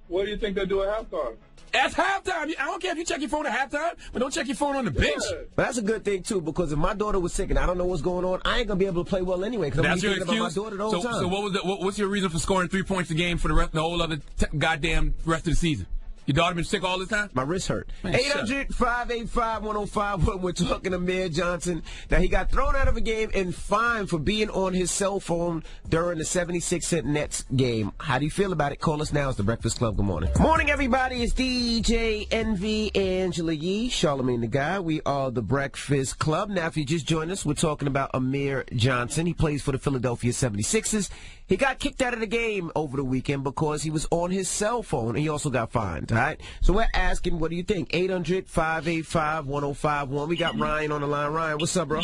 What do you think they do at halftime? That's halftime. I don't care if you check your phone at halftime, but don't check your phone on the bench. But that's a good thing, too, because if my daughter was sick and I don't know what's going on, I ain't going to be able to play well anyway, because I'm thinking about my daughter the whole time. So what's your reason for scoring 3 points a game for the whole other goddamn rest of the season? Your daughter been sick all the time? My wrist hurt. Man, 800-585-1051. We're talking to Amir Johnson. Now, he got thrown out of a game and fined for being on his cell phone during the 76-cent Nets game. How do you feel about it? Call us now. It's The Breakfast Club. Good morning. Morning, everybody. It's DJ Envy, Angela Yee, Charlamagne the Guy. We are The Breakfast Club. Now, if you just joined us, we're talking about Amir Johnson. He plays for the Philadelphia 76ers. He got kicked out of the game over the weekend because he was on his cell phone, and he also got fined, all right? So we're asking, what do you think? 800-585-1051. We got Ryan on the line. Ryan, what's up, bro?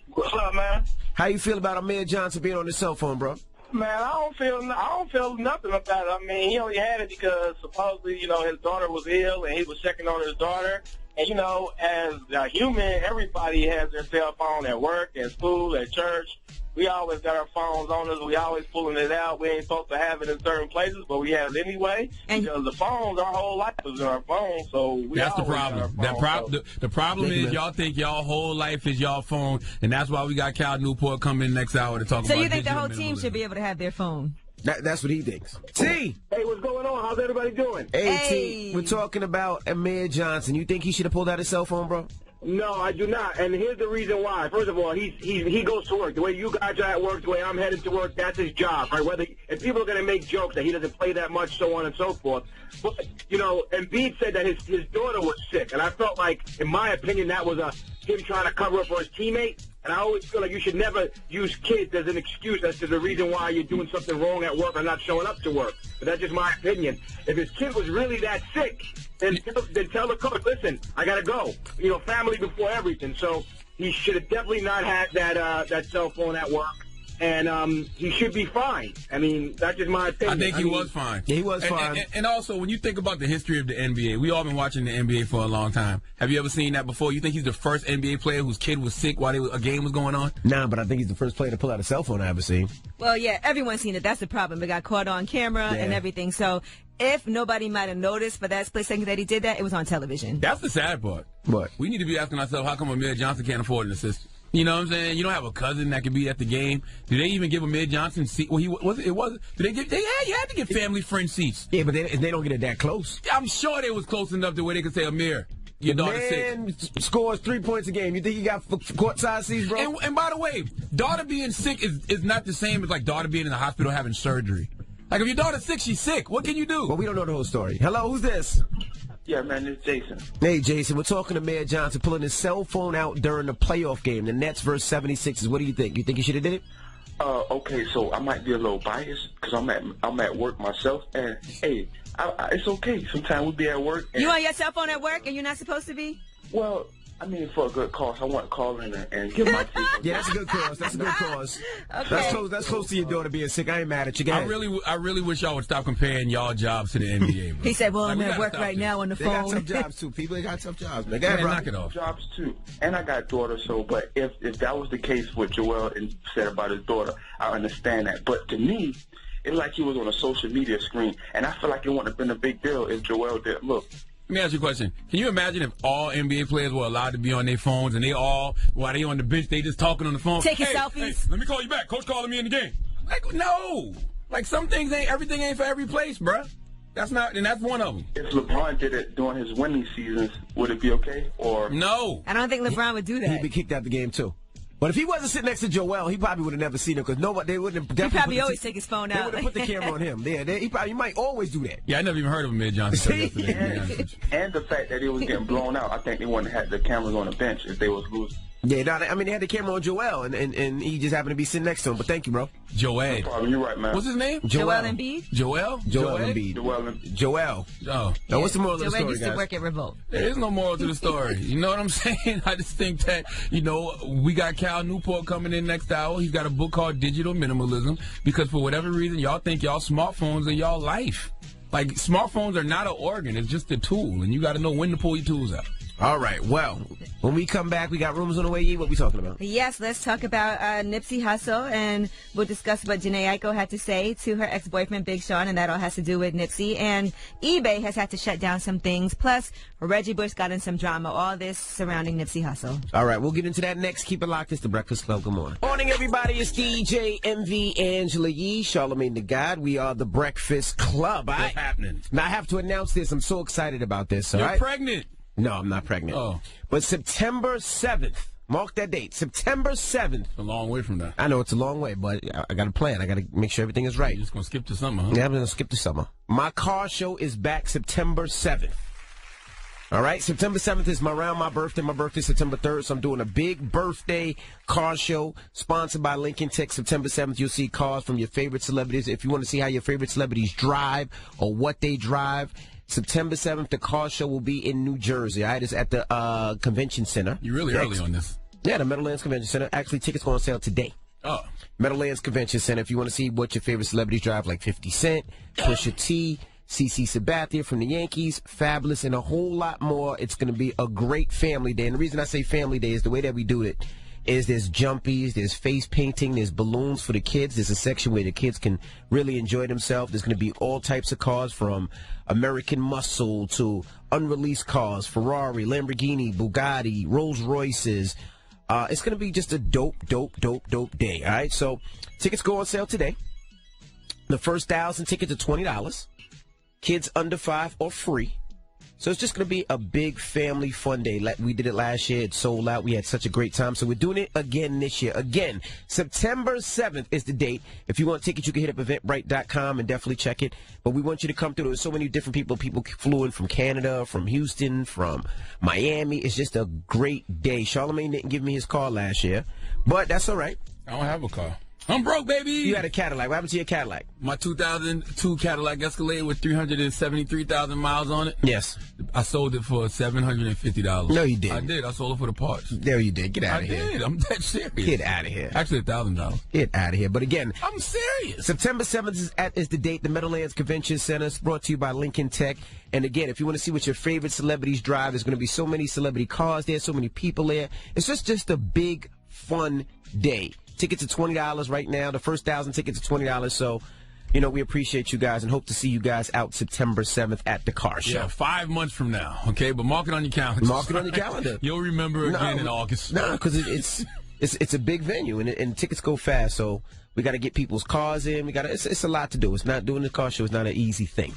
What's up, man? How you feel about Amir Johnson being on his cell phone, bro? Man, I don't feel nothing about it. I mean, he only had it because supposedly, his daughter was ill, and he was checking on his daughter. And, as a human, everybody has their cell phone at work, at school, at church. We always got our phones on us. We always pulling it out. We ain't supposed to have it in certain places, but we have it anyway. Because the phones, our whole life is in our phones. So that's the problem. The problem is y'all think y'all whole life is y'all phone, and that's why we got Cal Newport coming in next hour to talk about. So you think the whole team should be able to have their phone? That's what he thinks. T! Hey, what's going on? How's everybody doing? Hey, T. We're talking about Amir Johnson. You think he should have pulled out his cell phone, bro? No, I do not. And here's the reason why. First of all, he goes to work. The way you guys are at work, the way I'm headed to work, that's his job, right? If people are going to make jokes that he doesn't play that much, so on and so forth. But, Embiid said that his daughter was sick. And I felt like, in my opinion, that was him trying to cover up for his teammate. And I always feel like you should never use kids as an excuse as to the reason why you're doing something wrong at work or not showing up to work. But that's just my opinion. If his kid was really that sick, then tell the coach, listen, I got to go. Family before everything. So he should have definitely not had that cell phone at work. And he should be fine. I mean, that's just my opinion. I think he was fine. Yeah, he was fine. And also, when you think about the history of the NBA, we all been watching the NBA for a long time. Have you ever seen that before? You think he's the first NBA player whose kid was sick while a game was going on? Nah, but I think he's the first player to pull out a cell phone I ever seen. Well, yeah, everyone's seen it. That's the problem. It got caught on camera and everything. So if nobody might have noticed for that split second that he did that, it was on television. That's the sad part. What? We need to be asking ourselves, how come Amir Johnson can't afford an assistant? You know what I'm saying? You don't have a cousin that could be at the game. Do they even give Amir Johnson seat? Well, you had to get family friend seats. Yeah, but they don't get it that close. I'm sure they was close enough to where they could say, Amir, your daughter's sick. Man scores 3 points a game. You think he got court-side seats, bro? And by the way, daughter being sick is not the same as like daughter being in the hospital having surgery. Like if your daughter's sick, she's sick. What can you do? Well, we don't know the whole story. Hello, who's this? Yeah, man, it's Jason. Hey, Jason, we're talking to Amir Johnson pulling his cell phone out during the playoff game, the Nets versus 76ers. What do you think? You think he should have did it? Okay, so I might be a little biased because I'm at work myself, and hey, it's okay. Sometimes we'll be at work. And, you on your cell phone at work, and you're not supposed to be? Well, I mean, for a good cause, I want to call in and give my take. Yeah, that's a good cause. That's a good cause. Okay. That's close to your daughter being sick. I ain't mad at you guys. I really wish y'all would stop comparing y'all jobs to the NBA, bro. He said, well, I'm at work right now on the phone. They got tough jobs, too. People got tough jobs. They got knock it off. Jobs, too. And I got daughters, but if that was the case with Joel and said about his daughter, I understand that. But to me, it's like he was on a social media screen, and I feel like it wouldn't have been a big deal if Joel did. Look. Let me ask you a question. Can you imagine if all NBA players were allowed to be on their phones and they all, while they on the bench, they just talking on the phone? Taking selfies? Hey, let me call you back. Coach calling me in the game. Like, no. Like, some things everything ain't for every place, bruh. That's one of them. If LeBron did it during his winning seasons, would it be okay? Or no. I don't think LeBron would do that. He'd be kicked out the game, too. But if he wasn't sitting next to Joel, he probably would have never seen him because they wouldn't have. He probably always take his phone out. They would have put the camera on him. Yeah, he might always do that. Yeah, I never even heard of Amir Johnson. And the fact that he was getting blown out, I think they wouldn't have had the cameras on the bench if they was losing. Yeah, no, I mean, they had the camera on Joel, and he just happened to be sitting next to him. But thank you, bro. Joel. No problem. You're right, man. What's his name? Joel Embiid? Joel Embiid. Joel. Oh. Now, what's the moral of the Joel story, used guys? to work at Revolt. There is no moral to the story. You know what I'm saying? I just think that, we got Cal Newport coming in next hour. He's got a book called Digital Minimalism because for whatever reason, y'all think y'all smartphones are y'all life. Like, smartphones are not an organ. It's just a tool, and you got to know when to pull your tools out. All right. Well, when we come back, we got rumors on the way. What we talking about? Yes, let's talk about Nipsey Hussle, and we'll discuss what Jhené Aiko had to say to her ex-boyfriend Big Sean, and that all has to do with Nipsey. And eBay has had to shut down some things. Plus, Reggie Bush got in some drama. All this surrounding Nipsey Hussle. All right, we'll get into that next. Keep it locked. It's the Breakfast Club. Good morning. Morning, everybody. It's DJ MV, Angela Yee, Charlamagne the God. We are the Breakfast Club. What's happening? Now, I have to announce this. I'm so excited about this. You're pregnant. No, I'm not pregnant. Oh. But September 7th, mark that date, September 7th. It's a long way from that. I know it's a long way, but I got a plan. I got to make sure everything is right. You're just going to skip to summer, huh? Yeah, I'm going to skip to summer. My car show is back September 7th. All right, September 7th is around my birthday. My birthday's September 3rd, so I'm doing a big birthday car show sponsored by Lincoln Tech. September 7th, you'll see cars from your favorite celebrities. If you want to see how your favorite celebrities drive or what they drive, September 7th, the car show will be in New Jersey. All right, it's at the convention center. You're really early on this. Yeah, the Meadowlands Convention Center. Actually, tickets go on sale today. Oh. Meadowlands Convention Center. If you want to see what your favorite celebrities drive, like 50 Cent, Pusha T, CeCe Sabathia from the Yankees, Fabulous, and a whole lot more. It's going to be a great family day. And the reason I say family day is the way that we do it is there's jumpies, there's face painting, there's balloons for the kids. There's a section where the kids can really enjoy themselves. There's going to be all types of cars from American Muscle to unreleased cars, Ferrari, Lamborghini, Bugatti, Rolls Royces. It's going to be just a dope day. All right, so tickets go on sale today. The first 1,000 tickets are $20. Kids under 5 are free. So it's just going to be a big family fun day. Like we did it last year. It sold out. We had such a great time. So we're doing it again this year. Again, September 7th is the date. If you want tickets, you can hit up eventbrite.com and definitely check it. But we want you to come through. There's so many different people. People flew in from Canada, from Houston, from Miami. It's just a great day. Charlamagne didn't give me his car last year, but that's all right. I don't have a car. I'm broke, baby. You had a Cadillac. What happened to your Cadillac? My 2002 Cadillac Escalade with 373,000 miles on it. Yes. I sold it for $750. No, you didn't. I did. I sold it for the parts. There you did. Get out of here. I did. I'm that serious. Get out of here. Actually, $1,000. Get out of here. But again, I'm serious. September 7th is the date. The Meadowlands Convention Center is brought to you by Lincoln Tech. And again, if you want to see what your favorite celebrities drive, there's going to be so many celebrity cars there, so many people there. It's just a big, fun day. Tickets are $20 right now. The first 1,000 tickets are $20. So, we appreciate you guys and hope to see you guys out September 7th at the car show. Yeah, 5 months from now. Okay, but mark it on your calendar. Mark it on your calendar. You'll remember again in August. No, because it's a big venue and tickets go fast. So we got to get people's cars in. It's a lot to do. It's not doing the car show. It's not an easy thing.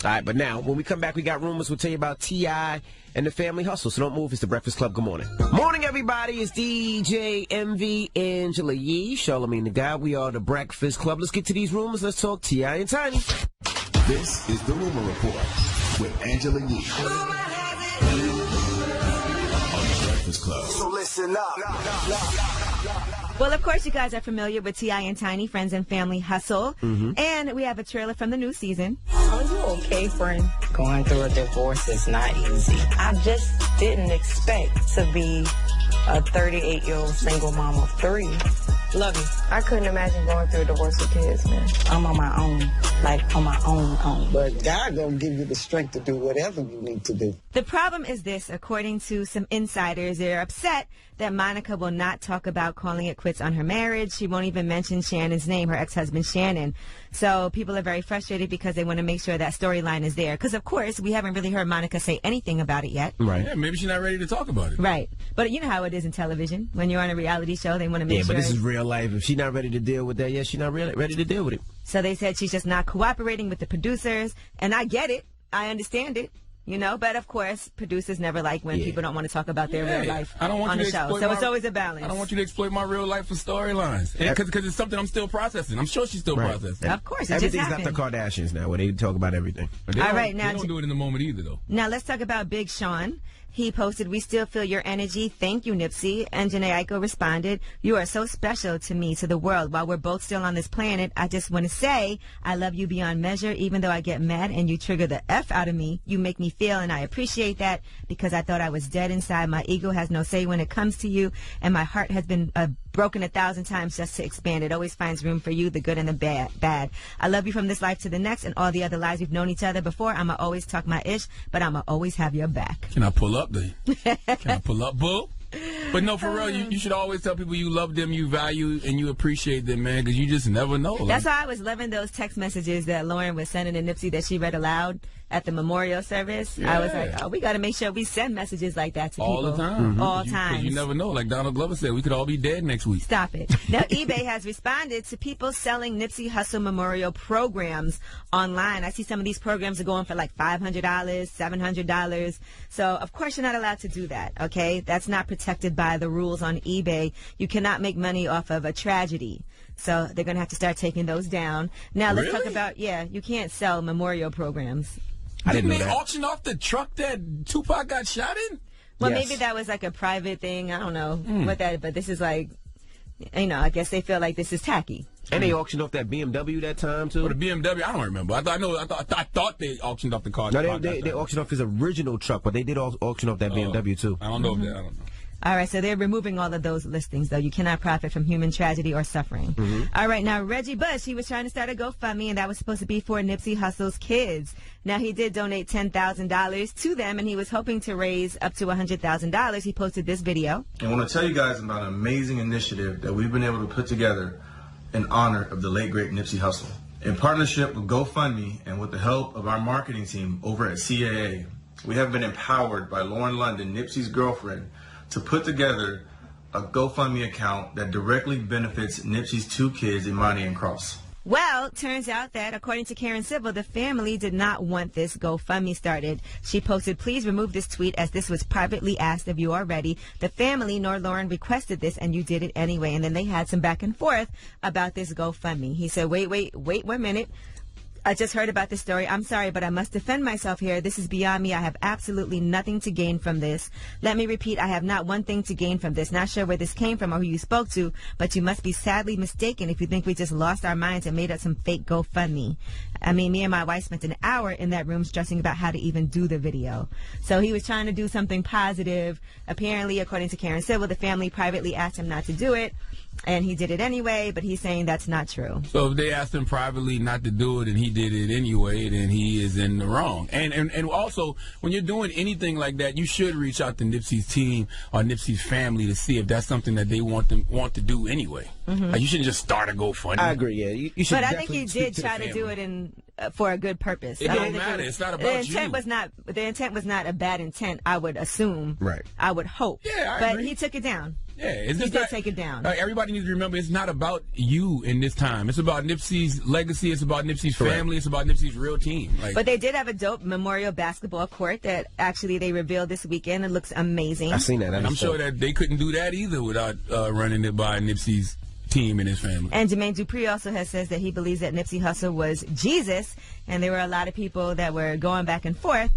All right, but now, when we come back, we got rumors. We'll tell you about T.I. and the Family Hustle. So don't move. It's the Breakfast Club. Good morning. Morning, everybody. It's DJ MV, Angela Yee, Charlamagne the God. We are the Breakfast Club. Let's get to these rumors. Let's talk T.I. and Tiny. This is the Rumor Report with Angela Yee on the Breakfast Club. So listen up. Well, of course, you guys are familiar with T.I. and Tiny, Friends and Family Hustle. Mm-hmm. And we have a trailer from the new season. Are you okay, friend? Going through a divorce is not easy. I just didn't expect to be a 38-year-old single mom of 3. Love you. I couldn't imagine going through a divorce with kids, man. I'm on my own, like on my own. But God gonna give you the strength to do whatever you need to do. The problem is this, according to some insiders, they're upset that Monica will not talk about calling it quits on her marriage. She won't even mention Shannon's name, her ex-husband Shannon. So people are very frustrated because they want to make sure that storyline is there. Because, of course, we haven't really heard Monica say anything about it yet. Right. Yeah, maybe she's not ready to talk about it. Right. But you know how it is in television. When you're on a reality show, they want to make sure. Yeah, but this is real life. If she's not ready to deal with that, she's not really ready to deal with it. So they said she's just not cooperating with the producers. And I get it. I understand it. But of course, producers never like when people don't want to talk about their real life on the show. So it's always a balance. I don't want you to exploit my real life for storylines. Because it's something I'm still processing. I'm sure she's still processing. Of course, everything's not the Kardashians now, where they talk about everything. All right, now they don't do it in the moment either, though. Now let's talk about Big Sean. He posted, "We still feel your energy. Thank you, Nipsey." And Jhené Aiko responded, "You are so special to me, to the world. While we're both still on this planet, I just want to say I love you beyond measure. Even though I get mad and you trigger the F out of me, you make me feel, and I appreciate that because I thought I was dead inside. My ego has no say when it comes to you, and my heart has been broken 1,000 times just to expand. It always finds room for you, the good and the bad. I love you from this life to the next and all the other lives we've known each other before. I'ma always talk my ish, but I'ma always have your back. Can I pull up then? Can I pull up, boo? But no, for real, you should always tell people you love them, you value, and you appreciate them, man, because you just never know. That's why I was loving those text messages that Lauren was sending to Nipsey that she read aloud at the memorial service. Yeah. I was like, oh, we got to make sure we send messages like that to all people. the time. All Because times. you never know. Like Donald Glover said, we could all be dead next week. Stop it. Now, eBay has responded to people selling Nipsey Hussle memorial programs online. I see some of these programs are going for like $500, $700. So, of course, you're not allowed to do that, okay? That's not protected by the rules on eBay. You cannot make money off of a tragedy. So they're going to have to start taking those down. Now, let's talk about, you can't sell memorial programs. Didn't they auction off the truck that Tupac got shot in? Well, maybe that was like a private thing. I don't know what that, but this is like, I guess they feel like this is tacky. And they auctioned off that BMW that time, too. Or the BMW, I don't remember. I thought they auctioned off the car. No, they auctioned off his original truck, but they did auction off that BMW, too. I don't know if that, I don't know. All right, so they're removing all of those listings, though. You cannot profit from human tragedy or suffering. All right, now, Reggie Bush, he was trying to start a GoFundMe, and that was supposed to be for Nipsey Hussle's kids. Now, he did donate $10,000 to them, and he was hoping to raise up to $100,000. He posted this video. I want to tell you guys about an amazing initiative that we've been able to put together in honor of the late, great Nipsey Hussle. In partnership with GoFundMe and with the help of our marketing team over at CAA, we have been empowered by Lauren London, Nipsey's girlfriend, to put together a GoFundMe account that directly benefits Nipsey's two kids, Imani and Cross. Well, turns out that, according to Karen Civil, the family did not want this GoFundMe started. She posted, please remove this tweet as this was privately asked of you already. The family nor Lauren requested this and you did it anyway. And then they had some back and forth about this GoFundMe. He said, wait 1 minute. I just heard about this story. I'm sorry, but I must defend myself here. This is beyond me. I have absolutely nothing to gain from this. Let me repeat, I have not one thing to gain from this. Not sure where this came from or who you spoke to, but you must be sadly mistaken if you think we just lost our minds and made up some fake GoFundMe. I mean, me and my wife spent an hour in that room stressing about how to even do the video. So he was trying to do something positive. Apparently, according to Karen Civil, the family privately asked him not to do it. And he did it anyway, but he's saying that's not true. So if they asked him privately not to do it and he did it anyway, then he is in the wrong. And also, when you're doing anything like that, you should reach out to Nipsey's team or Nipsey's family to see if that's something that they want to do anyway. Like, you shouldn't just start a GoFundMe. I agree, yeah. You should but I think he did try to do it for a good purpose. It don't matter. It's not about you. The intent was not a bad intent, I would assume. Right. I would hope. Yeah, But agree. he took it down. Yeah, he did take it down. Everybody needs to remember it's not about you in this time. It's about Nipsey's legacy. It's about Nipsey's family. It's about Nipsey's real team. But they did have a dope memorial basketball court that actually they revealed this weekend. It looks amazing. I've seen that. And I'm sure that they couldn't do that either without running it by Nipsey's team and his family. And Jermaine Dupri also says that he believes that Nipsey Hussle was Jesus, and there were a lot of people that were going back and forth.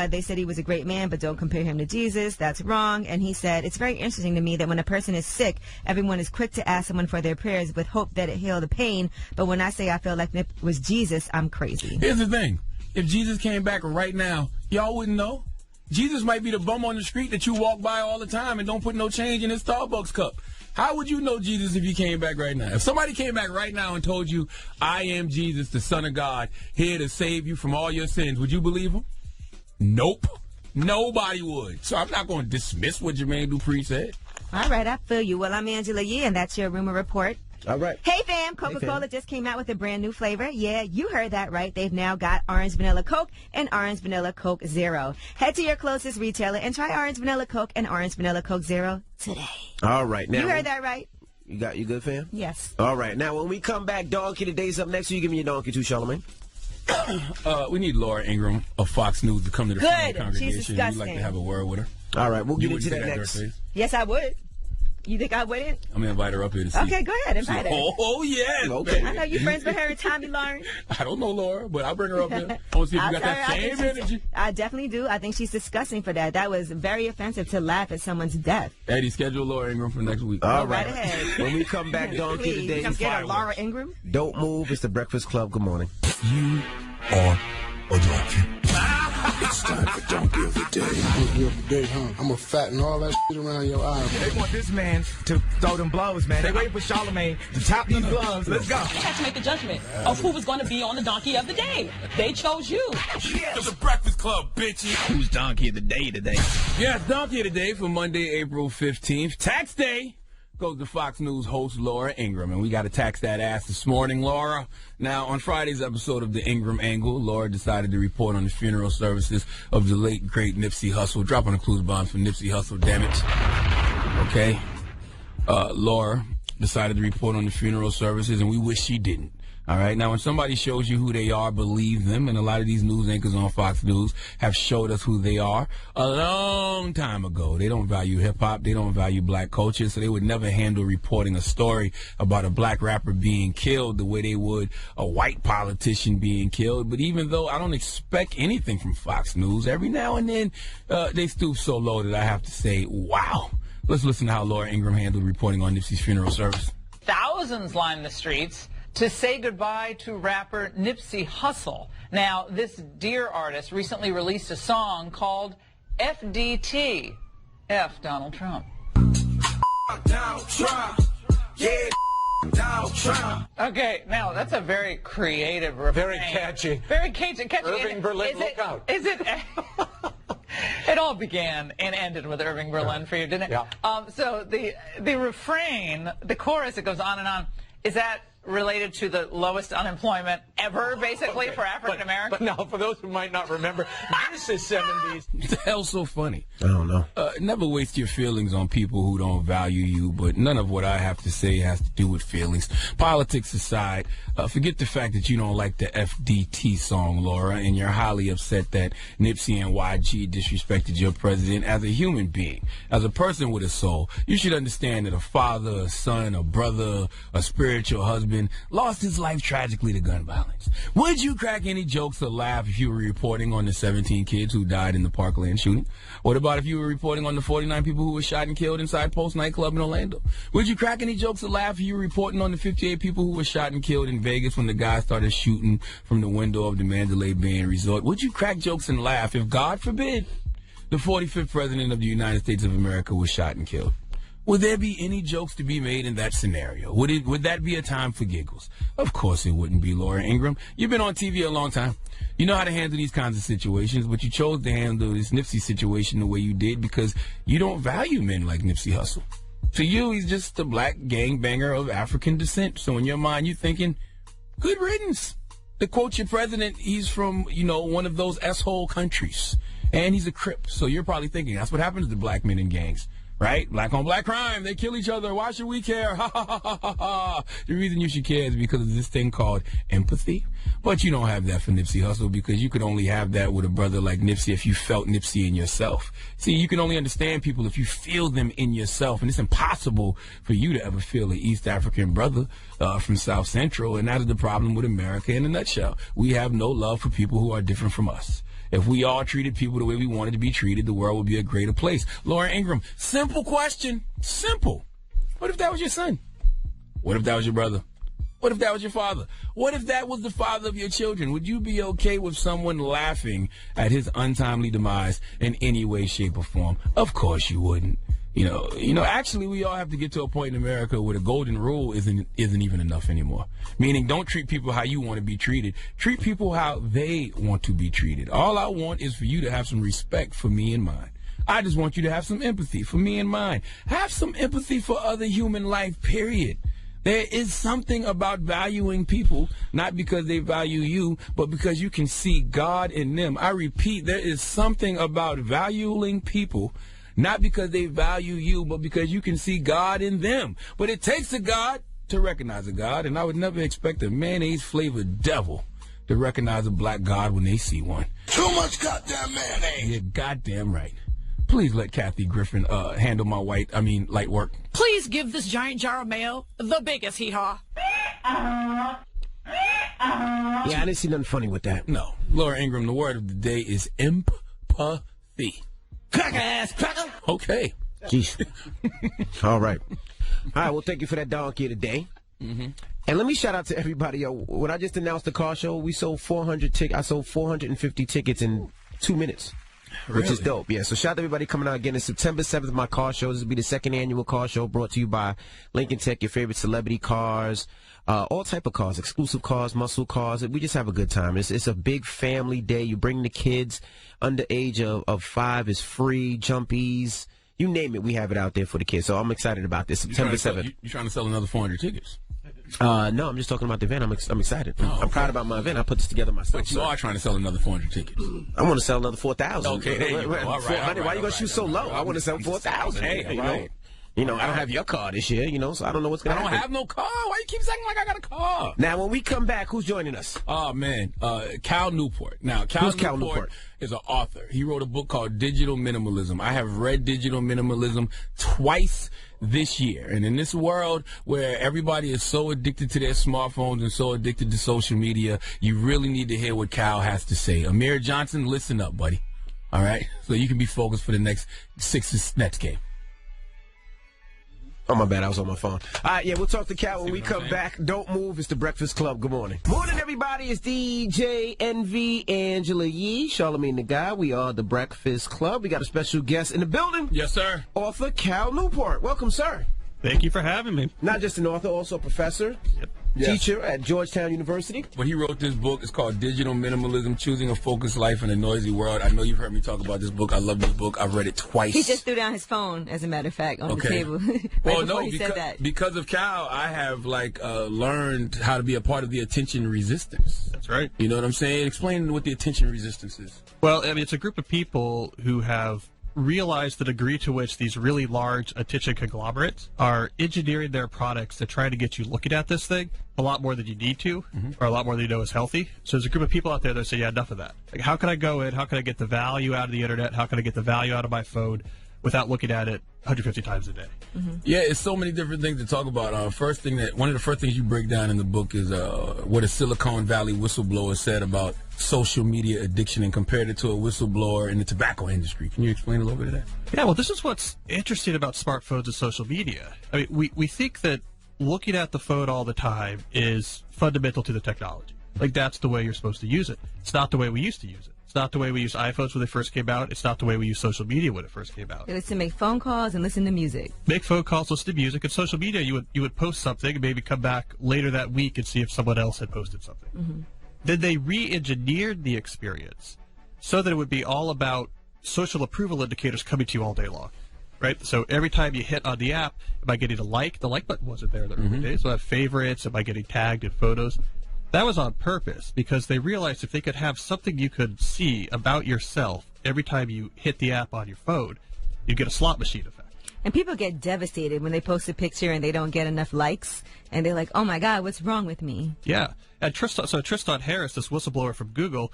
They said he was a great man, but don't compare him to Jesus. That's wrong. And he said, it's very interesting to me that when a person is sick, everyone is quick to ask someone for their prayers with hope that it heal the pain. But when I say I feel like Nip was Jesus, I'm crazy. Here's the thing. If Jesus came back right now, y'all wouldn't know. Jesus might be the bum on the street that you walk by all the time and don't put no change in his Starbucks cup. How would you know Jesus if you came back right now? If somebody came back right now and told you, I am Jesus, the Son of God, here to save you from all your sins, would you believe him? Nope. Nobody would. So I'm not going to dismiss what Jermaine Dupri said. All right, I feel you. Well, I'm Angela Yee, and that's your Rumor Report. All right. Hey, fam. Coca-Cola just came out with a brand new flavor. Yeah, you heard that right. They've now got Orange Vanilla Coke and Orange Vanilla Coke Zero. Head to your closest retailer and try Orange Vanilla Coke and Orange Vanilla Coke Zero today. All right. Now, you heard that right. You good, fam? Yes. All right. Now, when we come back, Donkey Today's up next. So you give me your Donkey too, Charlamagne. We need Laura Ingram of Fox News to come to the front of the congregation. She's disgusting. We'd like to have a word with her. All right. We'll get into that that next. Yes, I would. You think I wouldn't? I'm going to invite her up here to see. Okay, go ahead. Invite her. Oh, yes. Okay. I know you friends with her and Tommy Lauren. I don't know Laura, but I'll bring her up here. I want to see if you got that same energy. I definitely do. I think she's disgusting for that. That was very offensive to laugh at someone's death. Eddie, schedule Laura Ingram for next week. All right ahead. When we come back, Donkey Today. Come get her, Laura Ingram. Don't move. It's the Breakfast Club. Good morning. You are a donkey. It's time for Donkey of the Day. Donkey of the Day, huh? I'm gonna fatten all that shit around your eyes. They want this man to throw them blows, man. They waiting for Charlamagne to top these gloves. Let's go. They had to make a judgment of who was going to be on the Donkey of the Day. They chose you. It's the Breakfast Club, bitches. Who's Donkey of the Day today? Yes, Donkey of the Day for Monday, April 15th. Tax Day goes to Fox News host Laura Ingraham, and we got to tax that ass this morning, Laura. Now, on Friday's episode of The Ingraham Angle, Laura decided to report on the funeral services of the late, great Nipsey Hussle. Dropping a clues bomb for Nipsey Hussle, damn it. Okay. Laura decided to report on the funeral services, and we wish she didn't. All right. Now, when somebody shows you who they are, believe them. And a lot of these news anchors on Fox News have showed us who they are a long time ago. They don't value hip hop. They don't value black culture. So they would never handle reporting a story about a black rapper being killed the way they would a white politician being killed. But even though I don't expect anything from Fox News, every now and then they stoop so low that I have to say, wow. Let's listen to how Laura Ingraham handled reporting on Nipsey's funeral service. Thousands lined the streets to say goodbye to rapper Nipsey Hussle. Now, this dear artist recently released a song called FDT. F Donald Trump. Donald Trump. Yeah, Donald Trump. Okay, now that's a very creative refrain. Very catchy. Very catchy. Irving Berlin, look out. Is it? It all began and ended with Irving Berlin for you, didn't it? Yeah. So the refrain, the chorus, it goes on and on. Is that related to the lowest unemployment ever, basically, for African Americans? But now, for those who might not remember, this is 70s. What the hell's so funny? I don't know. Never waste your feelings on people who don't value you, but none of what I have to say has to do with feelings. Politics aside, forget the fact that you don't like the FDT song, Laura, and you're highly upset that Nipsey and YG disrespected your president as a human being. As a person with a soul, you should understand that a father, a son, a brother, a spiritual husband lost his life tragically to gun violence. Would you crack any jokes or laugh if you were reporting on the 17 kids who died in the Parkland shooting? What about if you were reporting on the 49 people who were shot and killed inside Post nightclub in Orlando? Would you crack any jokes or laugh if you were reporting on the 58 people who were shot and killed in Vegas when the guy started shooting from the window of the Mandalay Bay and Resort? Would you crack jokes and laugh if, God forbid, the 45th president of the United States of America was shot and killed? Would there be any jokes to be made in that scenario? Would that be a time for giggles? Of course it wouldn't be, Laura Ingraham. You've been on TV a long time. You know how to handle these kinds of situations, but you chose to handle this Nipsey situation the way you did because you don't value men like Nipsey Hussle. To you, he's just a black gangbanger of African descent. So in your mind, you're thinking, good riddance. To quote your president, he's from, one of those S-hole countries. And he's a Crip. So you're probably thinking, that's what happens to black men in gangs. Right? Black on black crime. They kill each other. Why should we care? Ha, ha, ha, ha, ha, ha. The reason you should care is because of this thing called empathy. But you don't have that for Nipsey Hussle because you could only have that with a brother like Nipsey if you felt Nipsey in yourself. See, you can only understand people if you feel them in yourself. And it's impossible for you to ever feel an East African brother from South Central. And that is the problem with America in a nutshell. We have no love for people who are different from us. If we all treated people the way we wanted to be treated, the world would be a greater place. Laura Ingraham, simple question. Simple. What if that was your son? What if that was your brother? What if that was your father? What if that was the father of your children? Would you be okay with someone laughing at his untimely demise in any way, shape, or form? Of course you wouldn't. Actually, we all have to get to a point in America where the golden rule isn't even enough anymore. Meaning, don't treat people how you want to be treated. Treat people how they want to be treated. All I want is for you to have some respect for me and mine. I just want you to have some empathy for me and mine. Have some empathy for other human life, period. There is something about valuing people, not because they value you, but because you can see God in them. I repeat, there is something about valuing people, not because they value you, but because you can see God in them. But it takes a God to recognize a God, and I would never expect a mayonnaise-flavored devil to recognize a black God when they see one. Too much goddamn mayonnaise. You're goddamn right. Please let Kathy Griffin handle my light work. Please give this giant jar of mayo the biggest hee-haw. Yeah, I didn't see nothing funny with that. No. Laura Ingraham, the word of the day is empathy. Cracker ass cracker. Okay. Jeez. All right. Well, thank you for that donkey today. Mm-hmm. And let me shout out to everybody. When I just announced the car show, we sold 400 tickets. I sold 450 tickets in 2 minutes. Which is dope, yeah. So shout out to everybody coming out again. It's September 7th, my car show. This will be the 2nd annual car show brought to you by Lincoln Tech, your favorite celebrity cars, all type of cars, exclusive cars, muscle cars. We just have a good time. It's a big family day. You bring the kids under age of 5 is free, jumpies, you name it. We have it out there for the kids. So I'm excited about this. September 7th. You're trying to sell another 400 tickets? No, I'm just talking about the event. I'm excited. I'm proud about my event. I put this together myself. But you are trying to sell another 400 tickets. I want to sell another 4,000. Okay, there you go. All right, why you gonna shoot so low? I want to sell 4,000. Hey, I don't have your car this year, so I don't know what's gonna happen. I don't have no car. Why you keep saying like I got a car? Now, when we come back, who's joining us? Oh man, Cal Newport. Now, Cal Newport is an author. He wrote a book called Digital Minimalism. I have read Digital Minimalism twice this year. And in this world where everybody is so addicted to their smartphones and so addicted to social media, you really need to hear what Cal has to say. Amir Johnson, listen up, buddy. All right? So you can be focused for the next Sixers Nets game. Oh, my bad. I was on my phone. All right, yeah, we'll talk to Cal when we come back. Don't move. It's the Breakfast Club. Good morning. Morning, everybody. It's DJ NV, Angela Yee, Charlamagne the Guy. We are the Breakfast Club. We got a special guest in the building. Yes, sir. Author Cal Newport. Welcome, sir. Thank you for having me. Not just an author, also a professor. Yep. Teacher at Georgetown University. When he wrote this book, it's called Digital Minimalism, Choosing a Focused Life in a Noisy World. I know you've heard me talk about this book. I love this book. I've read it twice. He just threw down his phone, as a matter of fact, on the table. Because of Cal, I have learned how to be a part of the attention resistance. That's right. You know what I'm saying? Explain what the attention resistance is. Well, I mean, it's a group of people who have realize the degree to which these really large attention conglomerates are engineering their products to try to get you looking at this thing a lot more than you need to, or a lot more than you know is healthy. So there's a group of people out there that say, yeah, enough of that. Like, how can I go in? How can I get the value out of the internet? How can I get the value out of my phone without looking at it 150 times a day? Yeah, it's so many different things to talk about. One of the first things you break down in the book is what a Silicon Valley whistleblower said about social media addiction and compared it to a whistleblower in the tobacco industry. Can you explain a little bit of that? Yeah, well, this is what's interesting about smartphones and social media. I mean, we think that looking at the phone all the time is fundamental to the technology. Like, that's the way you're supposed to use it. It's not the way we used to use it. It's not the way we used iPhones when they first came out. It's not the way we use social media when it first came out. It was to make phone calls and listen to music. Make phone calls, listen to music. And social media, you would post something and maybe come back later that week and see if someone else had posted something. Then they re-engineered the experience so that it would be all about social approval indicators coming to you all day long, right? So every time you hit on the app, am I getting a like? The like button wasn't there in the early days. So I have favorites. Am I getting tagged in photos? That was on purpose because they realized if they could have something you could see about yourself every time you hit the app on your phone, you get a slot machine effect. And people get devastated when they post a picture and they don't get enough likes, and they're like, oh my God, what's wrong with me? Yeah. And Tristan Harris, this whistleblower from Google,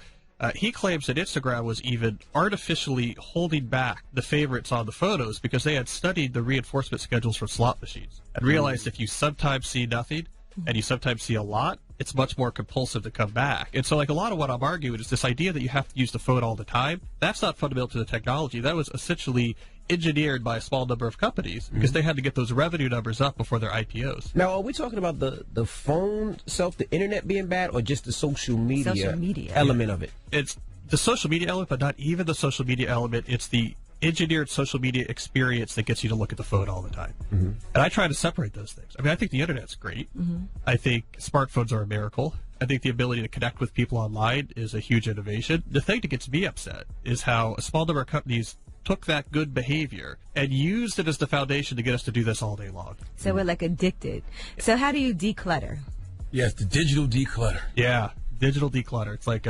he claims that Instagram was even artificially holding back the favorites on the photos because they had studied the reinforcement schedules for slot machines and realized if you sometimes see nothing and you sometimes see a lot, it's much more compulsive to come back. And so, like, a lot of what I'm arguing is this idea that you have to use the phone all the time. That's not fundamental to the technology. That was essentially engineered by a small number of companies because they had to get those revenue numbers up before their IPOs. Now, are we talking about the phone itself, the internet being bad, or just the social media element of it? It's the social media element, but not even the social media element. It's the engineered social media experience that gets you to look at the phone all the time. And I try to separate those things. I mean, I think the internet's great. I think smartphones are a miracle. I think the ability to connect with people online is a huge innovation. The thing that gets me upset is how a small number of companies took that good behavior and used it as the foundation to get us to do this all day long. So we're like addicted. So how do you declutter? Yes, the digital declutter. Yeah, digital declutter. It's like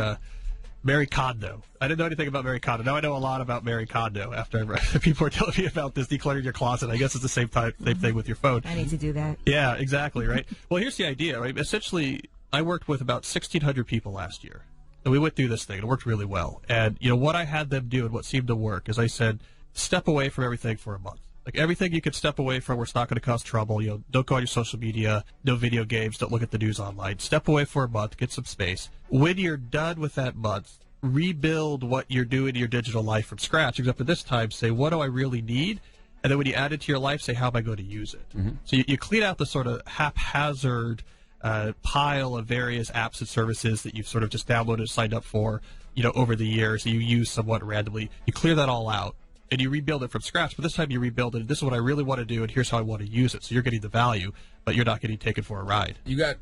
Mary Kondo. I didn't know anything about Mary Kondo. Now I know a lot about Mary Kondo after I read. People were telling me about this decluttering your closet. I guess it's the same thing with your phone. I need to do that. Yeah, exactly, right? Well, here's the idea, right? Essentially, I worked with about 1,600 people last year. And we went through this thing. It worked really well. And, you know, what I had them do and what seemed to work is I said, step away from everything for a month. Like, everything you could step away from where it's not going to cause trouble. You know, don't go on your social media, no video games, don't look at the news online. Step away for a month, get some space. When you're done with that month, rebuild what you're doing in your digital life from scratch, except for this time, say, what do I really need? And then when you add it to your life, say, how am I going to use it? So you clean out the sort of haphazard pile of various apps and services that you've sort of just downloaded and signed up for, over the years that you use somewhat randomly. You clear that all out, and you rebuild it from scratch. But this time you rebuild it, this is what I really want to do, and here's how I want to use it. So you're getting the value, but you're not getting taken for a ride. You got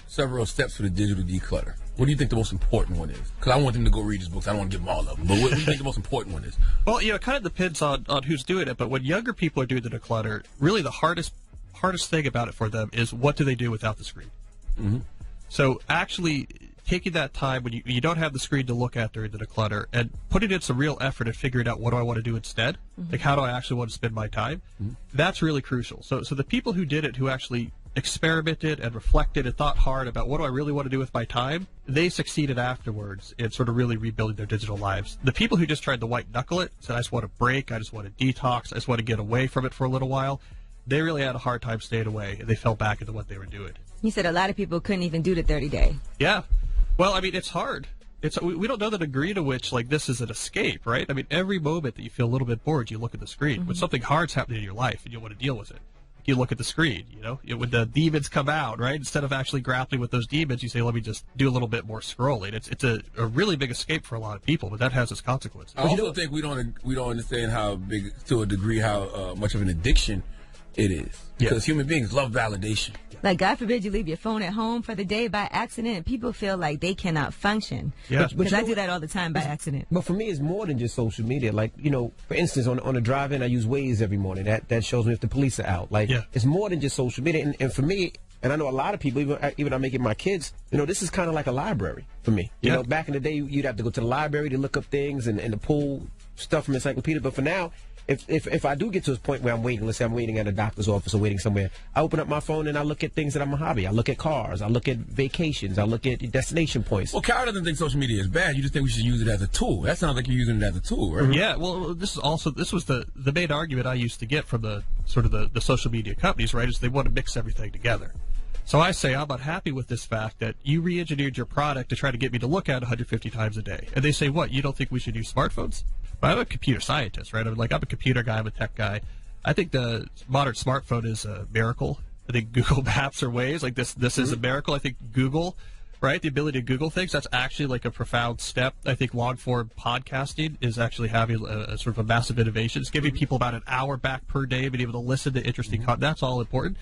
several steps for the digital declutter. What do you think the most important one is? Because I want them to go read his books. I don't want to give them all of them. But what do you think the most important one is? Well, it kind of depends on who's doing it. But when younger people are doing the declutter, really the hardest thing about it for them is what do they do without the screen? Mm-hmm. So actually taking that time when you don't have the screen to look at during the declutter and putting in some real effort and figuring out what do I want to do instead, like how do I actually want to spend my time, that's really crucial. So the people who did it, who actually experimented and reflected and thought hard about what do I really want to do with my time, they succeeded afterwards in sort of really rebuilding their digital lives. The people who just tried to white knuckle it, said I just want to break, I just want to detox, I just want to get away from it for a little while, they really had a hard time staying away, and they fell back into what they were doing. You said a lot of people couldn't even do the 30-day. Yeah. Well, I mean, it's hard. We don't know the degree to which, like, this is an escape, right? I mean, every moment that you feel a little bit bored, you look at the screen. When something hard's happening in your life and you want to deal with it, you look at the screen, when the demons come out, right? Instead of actually grappling with those demons, you say, let me just do a little bit more scrolling. It's a really big escape for a lot of people, but that has its consequences. I also think we don't understand how big, to a degree, how much of an addiction it is. Because human beings love validation. Like, God forbid you leave your phone at home for the day by accident. People feel like they cannot function. Yeah. Because I do that all the time by accident. But for me, it's more than just social media. Like, for instance, on a drive-in, I use Waze every morning. That shows me if the police are out. Like, it's more than just social media. And for me, and I know a lot of people, even I make it my kids, this is kind of like a library for me. You know, back in the day, you'd have to go to the library to look up things and to pull stuff from encyclopedia. But for now, if I do get to a point where I'm waiting, let's say I'm waiting at a doctor's office or waiting somewhere, I open up my phone and I look at things that are my hobby. I look at cars, I look at vacations, I look at destination points. Well, Kyle doesn't think social media is bad. You just think we should use it as a tool. That sounds like you're using it as a tool, right? Yeah, well, this was the main argument I used to get from the social media companies, right, is they want to mix everything together. So I say I'm unhappy with this fact that you re-engineered your product to try to get me to look at it 150 times a day. And they say, what, you don't think we should use smartphones? But I'm a computer scientist, right? I'm a computer guy, I'm a tech guy. I think the modern smartphone is a miracle. I think Google Maps or Waze, like this is a miracle. I think Google, right, the ability to Google things, that's actually like a profound step. I think long-form podcasting is actually having a sort of a massive innovation. It's giving people about an hour back per day, being able to listen to interesting content. That's all important.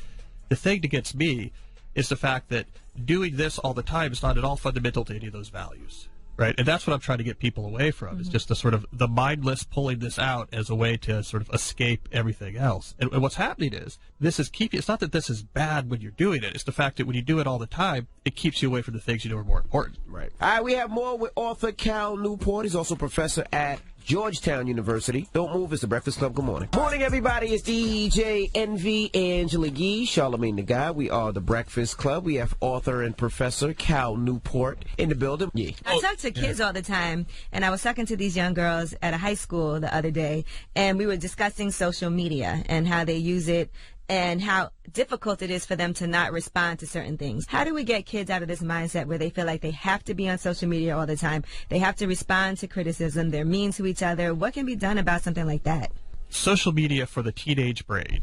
The thing that gets me is the fact that doing this all the time is not at all fundamental to any of those values, right? And that's what I'm trying to get people away from, is just the sort of the mindless pulling this out as a way to sort of escape everything else. And what's happening is it's not that this is bad when you're doing it, it's the fact that when you do it all the time, it keeps you away from the things you know are more important. Right. All right, we have more with author Cal Newport. He's also a professor at Georgetown University. Don't move, it's the Breakfast Club. Good morning. Morning, everybody. It's DJ Envy, Angela Yee, Charlamagne the Guy. We are the Breakfast Club. We have author and professor Cal Newport in the building. Yeah. I talk to kids all the time, and I was talking to these young girls at a high school the other day, and we were discussing social media and how they use it and how difficult it is for them to not respond to certain things. How do we get kids out of this mindset where they feel like they have to be on social media all the time? They have to respond to criticism. They're mean to each other. What can be done about something like that? Social media for the teenage brain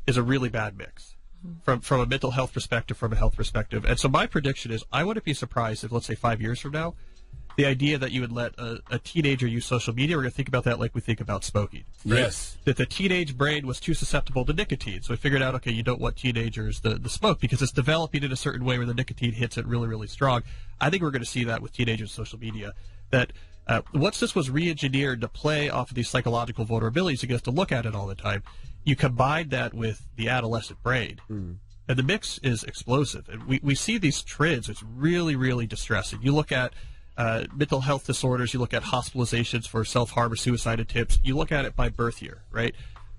is a really bad mix from a mental health perspective, from a health perspective. And so my prediction is I wouldn't be surprised if, let's say, 5 years from now, the idea that you would let a teenager use social media, we're going to think about that like we think about smoking. Right? Yes. That the teenage brain was too susceptible to nicotine. So we figured out, okay, you don't want teenagers to smoke because it's developing in a certain way where the nicotine hits it really, really strong. I think we're going to see that with teenagers' social media, that once this was re-engineered to play off of these psychological vulnerabilities, you get to look at it all the time. You combine that with the adolescent brain. And the mix is explosive. And we see these trends. It's really, really distressing. You look at mental health disorders, you look at hospitalizations for self-harm or suicide attempts, you look at it by birth year, right?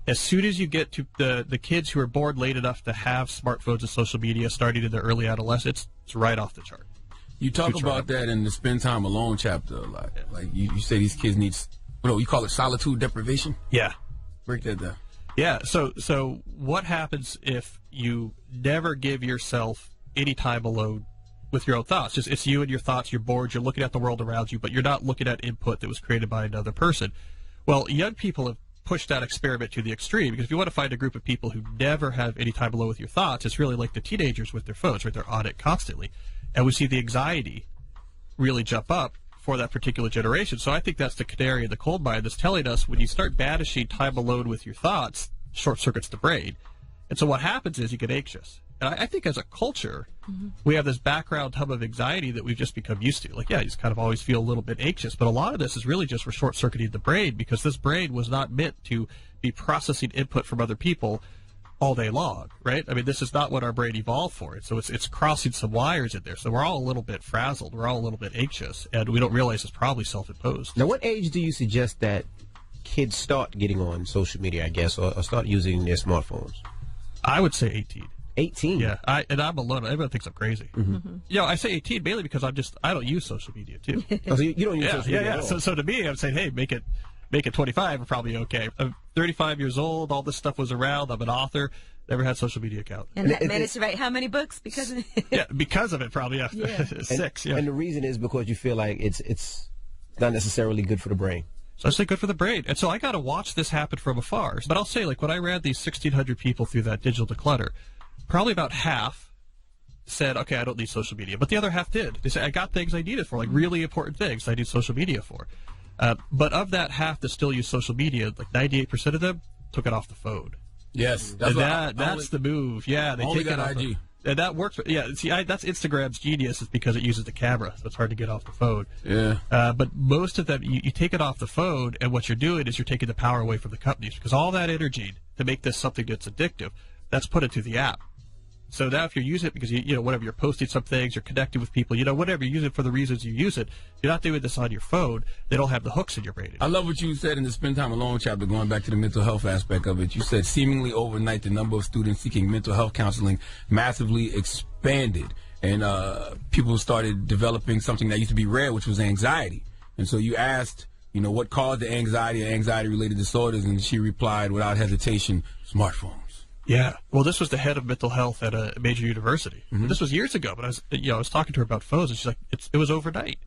As soon as you get to the kids who are born late enough to have smartphones and social media starting in their early adolescence, it's right off the chart. You talk about that in the Spend Time Alone chapter a lot. Yeah. Like you say these kids need, you call it solitude deprivation? Yeah. Break that down. Yeah, so what happens if you never give yourself any time alone with your own thoughts? Just it's you and your thoughts, you're bored, you're looking at the world around you, but you're not looking at input that was created by another person. Well, young people have pushed that experiment to the extreme, because if you want to find a group of people who never have any time alone with your thoughts, it's really like the teenagers with their phones, right? They're on it constantly. And we see the anxiety really jump up for that particular generation. So I think that's the canary in the coal mine that's telling us when you start banishing time alone with your thoughts, short circuits the brain. And so what happens is you get anxious. And I think as a culture, we have this background hum of anxiety that we've just become used to. Like, yeah, you just kind of always feel a little bit anxious. But a lot of this is really just for short-circuiting the brain, because this brain was not meant to be processing input from other people all day long, right? I mean, this is not what our brain evolved for. So it's crossing some wires in there. So we're all a little bit frazzled. We're all a little bit anxious. And we don't realize it's probably self-imposed. Now, what age do you suggest that kids start getting on social media, I guess, or start using their smartphones? I would say 18. 18? Yeah, and I'm alone. Everyone thinks I'm crazy. You know, I say 18 mainly because I don't use social media too. Oh, so you don't use social media at all? So to me, I'm saying, hey, make it 25, we're probably okay. I'm 35 years old. All this stuff was around. I'm an author. Never had a social media account. And that managed to write how many books because of it? Yeah, because of it, probably. Yeah. 6. And the reason is because you feel like it's not necessarily good for the brain. So I say good for the brain. And so I got to watch this happen from afar. But I'll say, like, when I ran these 1,600 people through that digital declutter, probably about half said, okay, I don't need social media. But the other half did. They said, I got things I needed for, like really important things I need social media for. But of that half that still use social media, like 98% of them took it off the phone. Yes. That's the move. Yeah, they only take it got off IG. And that works. Yeah, see, that's Instagram's genius, is because it uses the camera, so it's hard to get off the phone. Yeah. But most of them, you take it off the phone, and what you're doing is you're taking the power away from the companies, because all that energy to make this something that's addictive, that's put into the app. So now if you use it because, you know, whatever, you're posting some things, you're connecting with people, you know, whatever, you use it for the reasons you use it, you're not doing this on your phone, they don't have the hooks in your brain. I love what you said in the Spend Time Alone chapter, going back to the mental health aspect of it. You said seemingly overnight the number of students seeking mental health counseling massively expanded, and people started developing something that used to be rare, which was anxiety. And so you asked, you know, what caused the anxiety or anxiety-related disorders, and she replied without hesitation, smartphones. Yeah. Well, this was the head of mental health at a major university. This was years ago, but I was talking to her about phones, and she's like, it was overnight.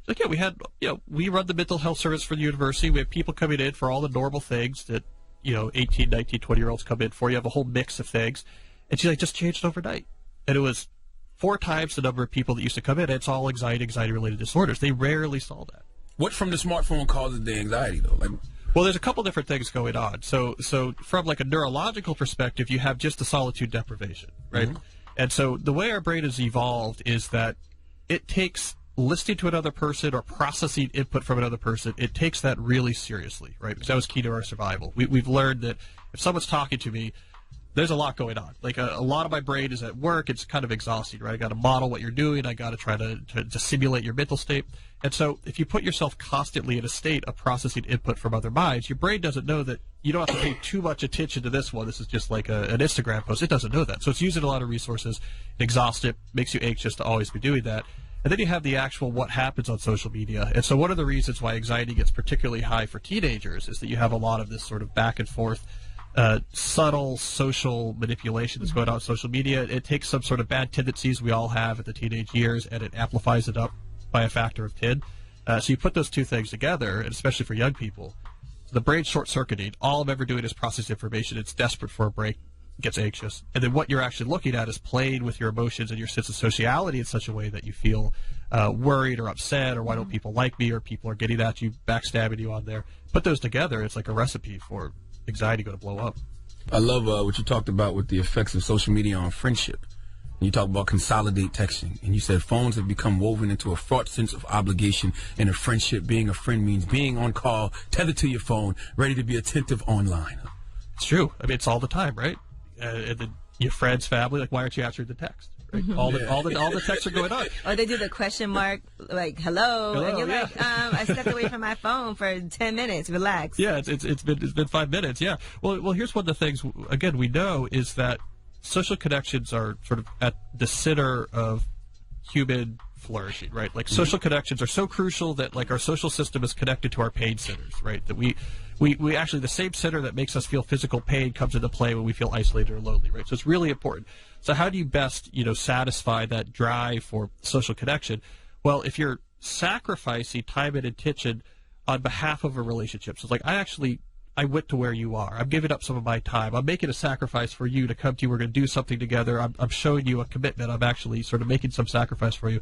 She's like, yeah, we run the mental health service for the university. We have people coming in for all the normal things that, 18, 19, 20-year-olds come in for. You have a whole mix of things. And she's like, just changed overnight. And it was 4 times the number of people that used to come in. It's all anxiety-related disorders. They rarely saw that. What from the smartphone causes the anxiety, though? Well, there's a couple different things going on. So from like a neurological perspective, you have just the solitude deprivation, right? And so the way our brain has evolved is that it takes listening to another person or processing input from another person, it takes that really seriously, right? Because that was key to our survival. We've learned that if someone's talking to me, there's a lot going on. Like a lot of my brain is at work. It's kind of exhausting, right? I got to model what you're doing. I got to try to simulate your mental state. And so if you put yourself constantly in a state of processing input from other minds, your brain doesn't know that you don't have to pay too much attention to this one. This is just like an Instagram post. It doesn't know that. So it's using a lot of resources, exhausts it, makes you anxious to always be doing that. And then you have the actual what happens on social media. And so one of the reasons why anxiety gets particularly high for teenagers is that you have a lot of this sort of back and forth subtle social manipulation that's going on social media. It takes some sort of bad tendencies we all have at the teenage years, and it amplifies it up by a factor of 10. So you put those two things together, and especially for young people, the brain's short-circuiting. All I'm ever doing is process information. It's desperate for a break, gets anxious. And then what you're actually looking at is playing with your emotions and your sense of sociality in such a way that you feel worried or upset, or why don't people like me, or people are getting at you, backstabbing you on there. Put those together, it's like a recipe for anxiety going to blow up. I love what you talked about with the effects of social media on friendship. You talk about consolidate texting, and you said phones have become woven into a fraught sense of obligation in a friendship. Being a friend means being on call, tethered to your phone, ready to be attentive online. It's true. I mean, it's all the time, right? And then your friends, family, like, why aren't you answering the text? Right? All the texts are going on. Or they do the question mark, like, hello and you're like, I stepped away from my phone for 10 minutes. Relax. Yeah, it's been 5 minutes. Yeah. Well, here's one of the things, again, we know is that social connections are sort of at the center of human flourishing, right? Like, social connections are so crucial that, like, our social system is connected to our pain centers, right? That we actually, the same center that makes us feel physical pain comes into play when we feel isolated or lonely, right? So it's really important. So how do you best, satisfy that drive for social connection? Well, if you're sacrificing time and attention on behalf of a relationship, so it's like, I went to where you are. I'm giving up some of my time. I'm making a sacrifice for you to come to you. We're going to do something together. I'm showing you a commitment. I'm actually sort of making some sacrifice for you.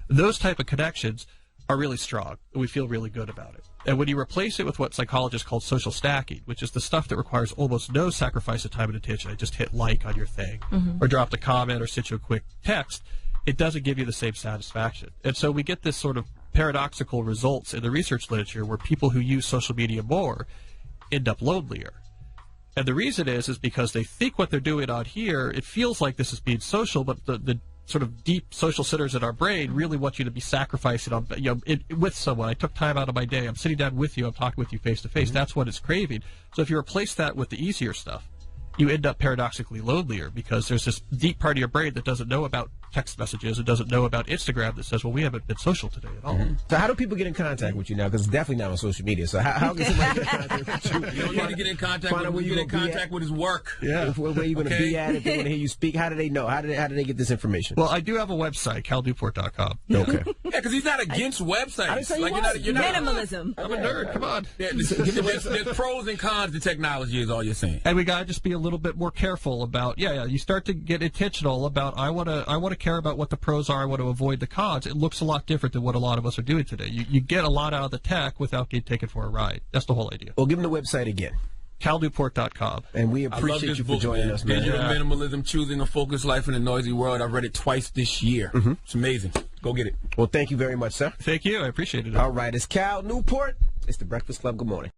Those type of connections are really strong. We feel really good about it. And when you replace it with what psychologists call social stacking, which is the stuff that requires almost no sacrifice of time and attention, I just hit like on your thing, or dropped a comment, or sent you a quick text, it doesn't give you the same satisfaction. And so we get this sort of paradoxical results in the research literature where people who use social media more end up lonelier. And the reason is because they think what they're doing on here, it feels like this is being social, but the sort of deep social centers in our brain really want you to be sacrificing on, with someone. I took time out of my day. I'm sitting down with you. I'm talking with you face to face. That's what it's craving. So if you replace that with the easier stuff, you end up paradoxically lonelier because there's this deep part of your brain that doesn't know about text messages. It doesn't know about Instagram that says, well, we haven't been social today at all. So how do people get in contact with you now? Because it's definitely not on social media. So how can somebody get in contact with you? You don't need to get in contact with him. Get in contact with his work. Yeah. Where you going to be at if they want to hear you speak? How do they know? How do they get this information? Well, I do have a website, calnewport.com. Okay. Yeah, because he's not against websites. I didn't say you're not, Minimalism. I'm a nerd. Come on. Yeah, there's pros and cons to technology is all you're saying. And we got to just be a little bit more careful about, you start to get intentional about, I want to care about what the pros are, I want to avoid the cons. It looks a lot different than what a lot of us are doing today. You get a lot out of the tech without getting taken for a ride. That's the whole idea. Well, give them the website again. calnewport.com. And we appreciate you for joining us, man. Digital Minimalism, Choosing a Focused Life in a Noisy World. I've read it twice this year. It's amazing. Go get it. Well, thank you very much, sir. Thank you. I appreciate it. All right. It's Cal Newport. It's the Breakfast Club. Good morning.